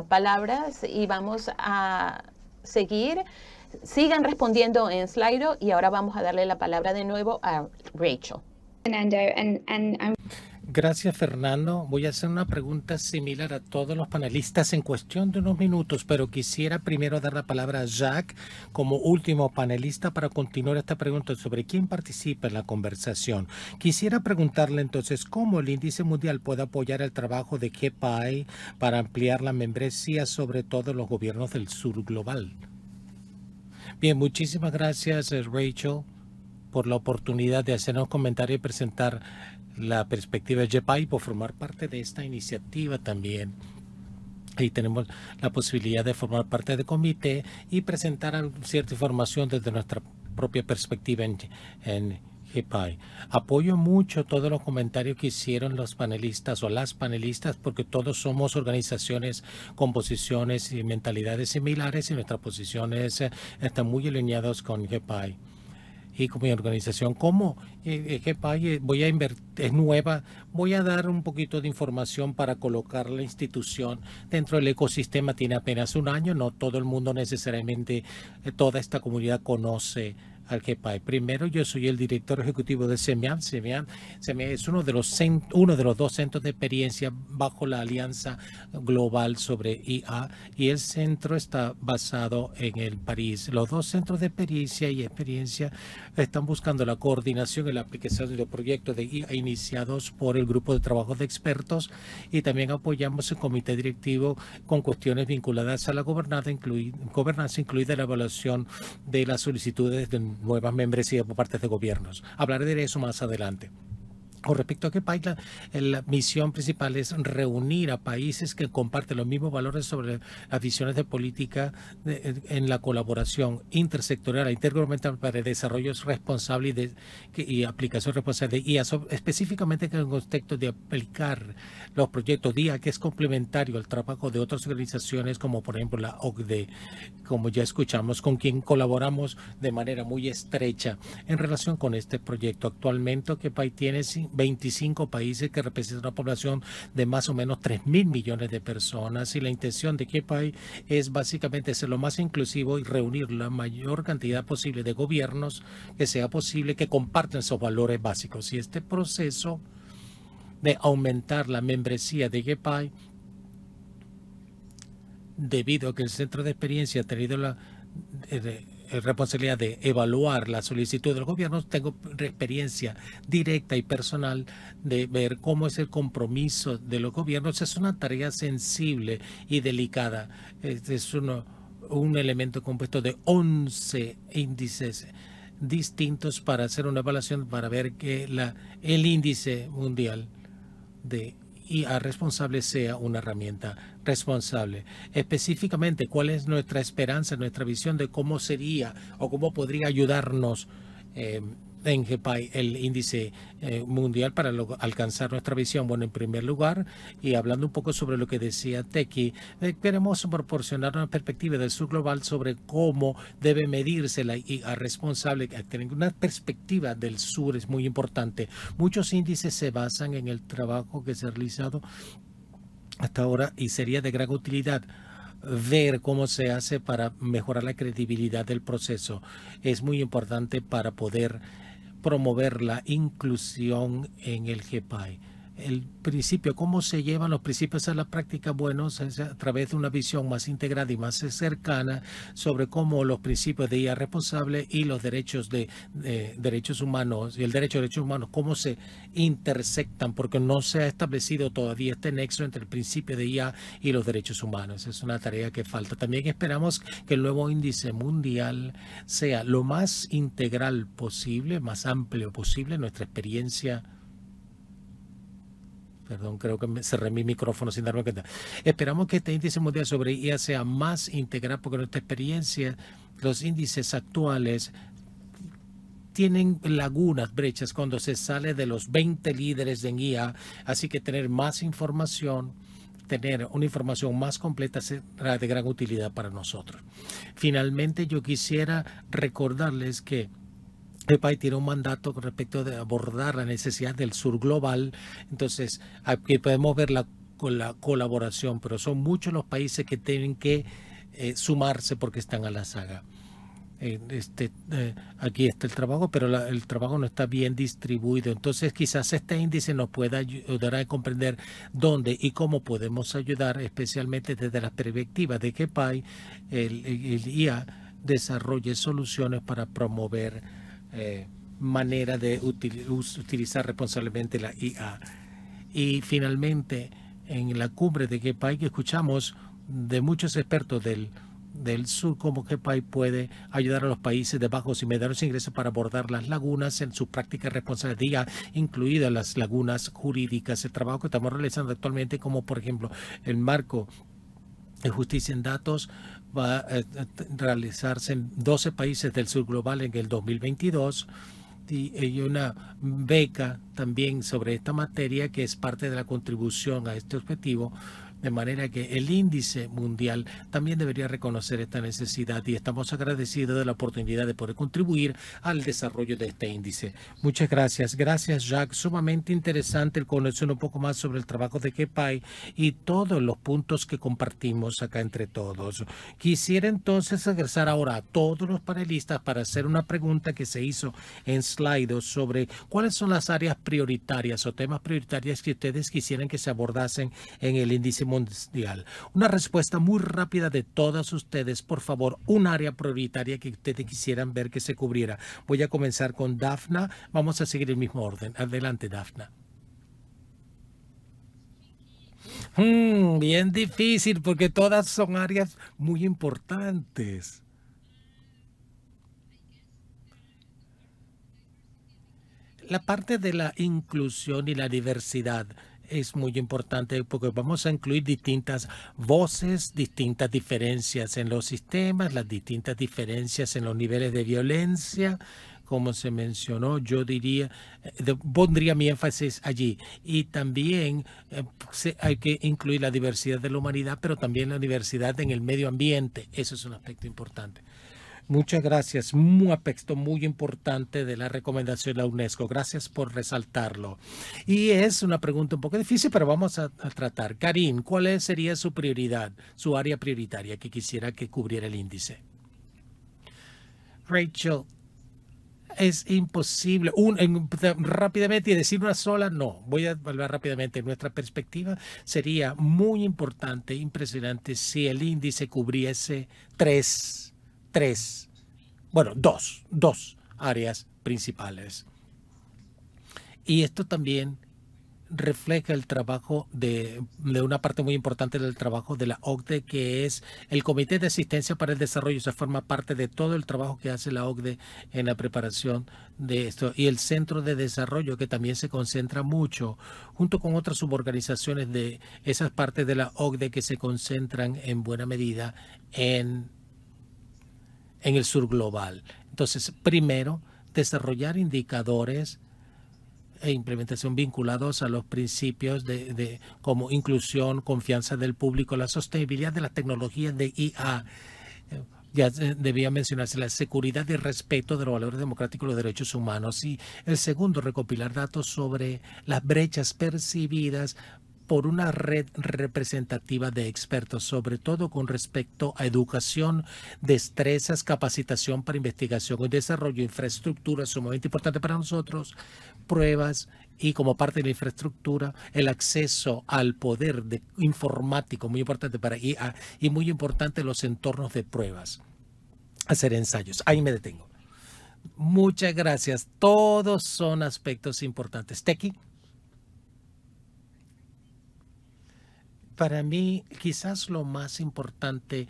[SPEAKER 2] palabras y vamos a seguir. Sigan respondiendo en Slido y ahora vamos a darle la palabra de nuevo a Rachel.
[SPEAKER 5] Fernando, and I'm
[SPEAKER 4] Gracias, Fernando. Voy a hacer una pregunta similar a todos los panelistas en cuestión de unos minutos, pero quisiera primero dar la palabra a Jacques como último panelista para continuar esta pregunta sobre quién participa en la conversación. Quisiera preguntarle entonces cómo el Índice Mundial puede apoyar el trabajo de GPI para ampliar la membresía, sobre todo en los gobiernos del sur global. Bien, muchísimas gracias, Rachel, por la oportunidad de hacernos comentario y presentar la perspectiva de GPI, por formar parte de esta iniciativa también. Ahí tenemos la posibilidad de formar parte del comité y presentar cierta información desde nuestra propia perspectiva en GPI. Apoyo mucho todos los comentarios que hicieron los panelistas o las panelistas, porque todos somos organizaciones con posiciones y mentalidades similares y nuestras posiciones están muy alineadas con GPI. Y con mi organización, como GPI es nueva, voy a dar un poquito de información para colocar la institución dentro del ecosistema. Tiene apenas un año, no todo el mundo necesariamente, toda esta comunidad conoce al GPI. Primero, yo soy el director ejecutivo de CEMIAM. CEMIAM es uno de los dos centros de experiencia bajo la Alianza Global sobre IA, y el centro está basado en el París. Los dos centros de experiencia están buscando la coordinación y la aplicación de los proyectos de IA iniciados por el grupo de trabajo de expertos, y también apoyamos el comité directivo con cuestiones vinculadas a la gobernanza, incluida la evaluación de las solicitudes de nuevas membresías por parte de gobiernos. Hablaré de eso más adelante. Con respecto a GEPAI, la misión principal es reunir a países que comparten los mismos valores sobre las visiones de política en la colaboración intersectorial e intergubernamental para el desarrollo responsable y aplicación responsable de IA, específicamente en el contexto de aplicar los proyectos de IA, que es complementario al trabajo de otras organizaciones como por ejemplo la OCDE, como ya escuchamos, con quien colaboramos de manera muy estrecha en relación con este proyecto. Actualmente GEPAI tiene 25 países que representan una población de más o menos 3.000 millones de personas, y la intención de GEPAI es básicamente ser lo más inclusivo y reunir la mayor cantidad posible de gobiernos que sea posible, que compartan esos valores básicos. Y este proceso de aumentar la membresía de GEPAI, debido a que el Centro de Experiencia ha tenido la responsabilidad de evaluar la solicitud del gobierno, tengo experiencia directa y personal de ver cómo es el compromiso de los gobiernos. Es una tarea sensible y delicada. Es un elemento compuesto de 11 índices distintos para hacer una evaluación, para ver que el índice mundial de IA responsable sea una herramienta responsable. Específicamente, ¿cuál es nuestra esperanza, nuestra visión de cómo sería o cómo podría ayudarnos en GEPAI el índice mundial para alcanzar nuestra visión? Bueno, en primer lugar, y hablando un poco sobre lo que decía Teki, queremos proporcionar una perspectiva del sur global sobre cómo debe medirse la IA responsable. Tener una perspectiva del sur es muy importante. Muchos índices se basan en el trabajo que se ha realizado hasta ahora y sería de gran utilidad ver cómo se hace para mejorar la credibilidad del proceso. Es muy importante para poder promover la inclusión en el GEPAI. El principio, cómo se llevan los principios a la práctica, bueno, es a través de una visión más integrada y más cercana sobre cómo los principios de IA responsable y los derechos de derechos humanos y el derecho a derechos humanos, cómo se intersectan, porque no se ha establecido todavía este nexo entre el principio de IA y los derechos humanos. Es una tarea que falta. También esperamos que el nuevo índice mundial sea lo más integral posible, más amplio posible. Nuestra experiencia. Perdón, creo que me cerré mi micrófono sin darme cuenta. Esperamos que este índice mundial sobre IA sea más integral, porque en nuestra experiencia los índices actuales tienen lagunas, brechas, cuando se sale de los 20 líderes en IA. Así que tener más información, tener una información más completa será de gran utilidad para nosotros. Finalmente, yo quisiera recordarles que GEPAI tiene un mandato con respecto de abordar la necesidad del sur global. Entonces, aquí podemos ver la colaboración, pero son muchos los países que tienen que sumarse porque están a la saga. Aquí está el trabajo, pero el trabajo no está bien distribuido. Entonces, quizás este índice nos pueda ayudar a comprender dónde y cómo podemos ayudar, especialmente desde la perspectiva de GEPAI, el IA desarrolle soluciones para promover manera de utilizar responsablemente la IA. Y finalmente, en la cumbre de GEPAI, que escuchamos de muchos expertos del sur, cómo GEPAI puede ayudar a los países de bajos y medianos ingresos para abordar las lagunas en su práctica responsable de IA, incluidas las lagunas jurídicas. El trabajo que estamos realizando actualmente, como por ejemplo el marco de justicia en datos, va a realizarse en 12 países del sur global en el 2022, y hay una beca también sobre esta materia que es parte de la contribución a este objetivo, de manera que el índice mundial también debería reconocer esta necesidad, y estamos agradecidos de la oportunidad de poder contribuir al desarrollo de este índice. Muchas gracias. Gracias, Jacques. Sumamente interesante el conocer un poco más sobre el trabajo de GEPAI y todos los puntos que compartimos acá entre todos. Quisiera entonces regresar ahora a todos los panelistas para hacer una pregunta que se hizo en Slido sobre cuáles son las áreas prioritarias o temas prioritarios que ustedes quisieran que se abordasen en el índice mundial. Una respuesta muy rápida de todas ustedes, por favor, un área prioritaria que ustedes quisieran ver que se cubriera. Voy a comenzar con Dafna. Vamos a seguir el mismo orden. Adelante, Dafna. Bien difícil, porque todas son áreas muy importantes. La parte de la inclusión y la diversidad es muy importante porque vamos a incluir distintas voces, distintas diferencias en los sistemas, las distintas diferencias en los niveles de violencia. Como se mencionó, yo diría, pondría mi énfasis allí. Y también hay que incluir la diversidad de la humanidad, pero también la diversidad en el medio ambiente. Eso es un aspecto importante. Muchas gracias. Un aspecto muy importante de la recomendación de la UNESCO. Gracias por resaltarlo. Y es una pregunta un poco difícil, pero vamos a tratar. Karin, ¿cuál sería su prioridad, su área prioritaria que quisiera que cubriera el índice? Rachel, es imposible rápidamente y decir una sola, no. Voy a hablar rápidamente. Nuestra perspectiva sería muy importante, impresionante, si el índice cubriese dos áreas principales. Y esto también refleja el trabajo de una parte muy importante del trabajo de la OCDE, que es el Comité de Asistencia para el Desarrollo. Se forma parte de todo el trabajo que hace la OCDE en la preparación de esto. Y el Centro de Desarrollo, que también se concentra mucho, junto con otras suborganizaciones de esas partes de la OCDE que se concentran en buena medida en el sur global. Entonces, primero, desarrollar indicadores e implementación vinculados a los principios como inclusión, confianza del público, la sostenibilidad de las tecnologías de IA. Ya debía mencionarse la seguridad y respeto de los valores democráticos y los derechos humanos. Y el segundo, recopilar datos sobre las brechas percibidas por una red representativa de expertos, sobre todo con respecto a educación, destrezas, capacitación para investigación y desarrollo, infraestructura, sumamente importante para nosotros, pruebas y como parte de la infraestructura, el acceso al poder informático, muy importante para IA y muy importante los entornos de pruebas, hacer ensayos. Ahí me detengo. Muchas gracias. Todos son aspectos importantes. Teki. Para mí, quizás lo más importante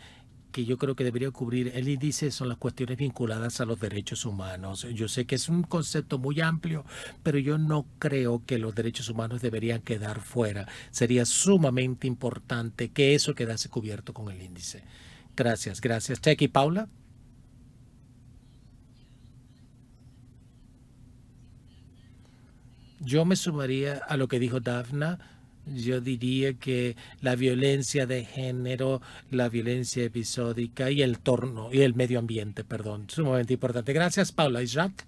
[SPEAKER 4] que yo creo que debería cubrir el índice son las cuestiones vinculadas a los derechos humanos. Yo sé que es un concepto muy amplio, pero yo no creo que los derechos humanos deberían quedar fuera. Sería sumamente importante que eso quedase cubierto con el índice. Gracias, gracias. Teki, Paula. Yo me sumaría a lo que dijo Dafna. Yo diría que la violencia de género, la violencia episódica y el medio ambiente, sumamente importante. Gracias, Paula. ¿Y Jacques?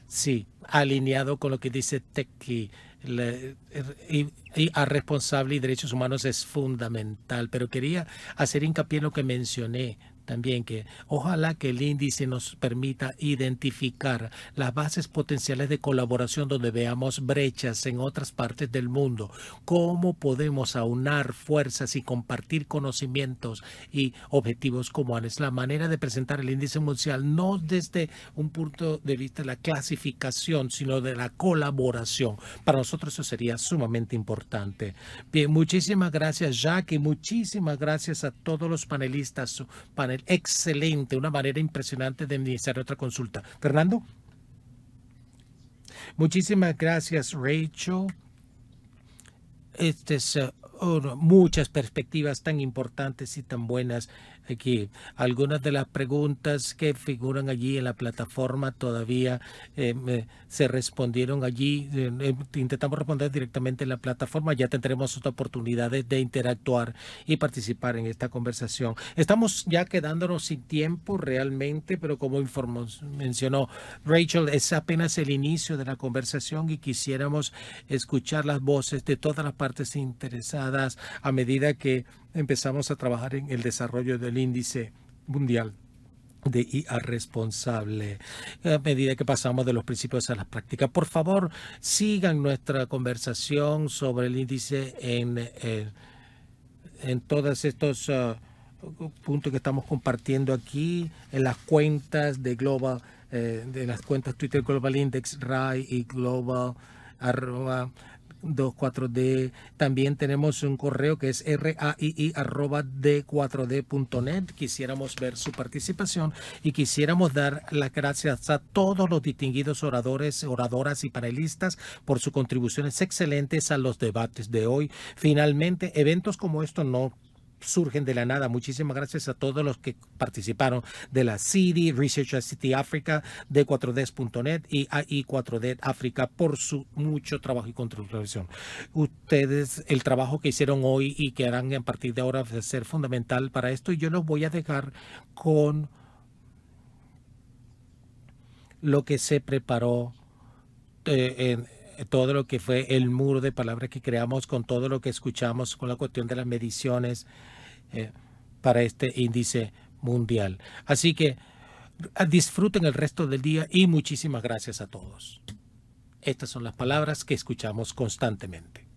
[SPEAKER 4] Sí, alineado con lo que dice Teki. Y a responsable y derechos humanos es fundamental, pero quería hacer hincapié en lo que mencioné también, que ojalá que el índice nos permita identificar las bases potenciales de colaboración donde veamos brechas en otras partes del mundo, cómo podemos aunar fuerzas y compartir conocimientos y objetivos comunes. La manera de presentar el índice mundial no desde un punto de vista de la clasificación, sino de la colaboración. Para nosotros eso sería sumamente importante. Bien, muchísimas gracias, Jacques, y muchísimas gracias a todos los panelistas. Su panel excelente, una manera impresionante de iniciar otra consulta. Fernando. Muchísimas gracias, Rachel. Muchas perspectivas tan importantes y tan buenas aquí. Algunas de las preguntas que figuran allí en la plataforma todavía se respondieron allí. Intentamos responder directamente en la plataforma. Ya tendremos otras oportunidades de interactuar y participar en esta conversación. Estamos ya quedándonos sin tiempo realmente, pero como mencionó Rachel, es apenas el inicio de la conversación y quisiéramos escuchar las voces de todas las partes interesadas a medida que empezamos a trabajar en el desarrollo del índice mundial de IA responsable, a medida que pasamos de los principios a las prácticas. Por favor, sigan nuestra conversación sobre el índice en todos estos puntos que estamos compartiendo aquí, en las cuentas de Global, de las cuentas Twitter Global Index, RAI y Global 24D. También tenemos un correo que es raii@d4d.net. Quisiéramos ver su participación y quisiéramos dar las gracias a todos los distinguidos oradores, oradoras y panelistas por sus contribuciones excelentes a los debates de hoy. Finalmente, eventos como estos no surgen de la nada. Muchísimas gracias a todos los que participaron de la CIDI, Research ICT Africa, D4Ds.net y AI4D África por su mucho trabajo y contribución. Ustedes, el trabajo que hicieron hoy y que harán a partir de ahora va a ser fundamental para esto, y yo los voy a dejar con lo que se preparó en todo lo que fue el muro de palabras que creamos, con todo lo que escuchamos, con la cuestión de las mediciones para este índice mundial. Así que disfruten el resto del día y muchísimas gracias a todos. Estas son las palabras que escuchamos constantemente.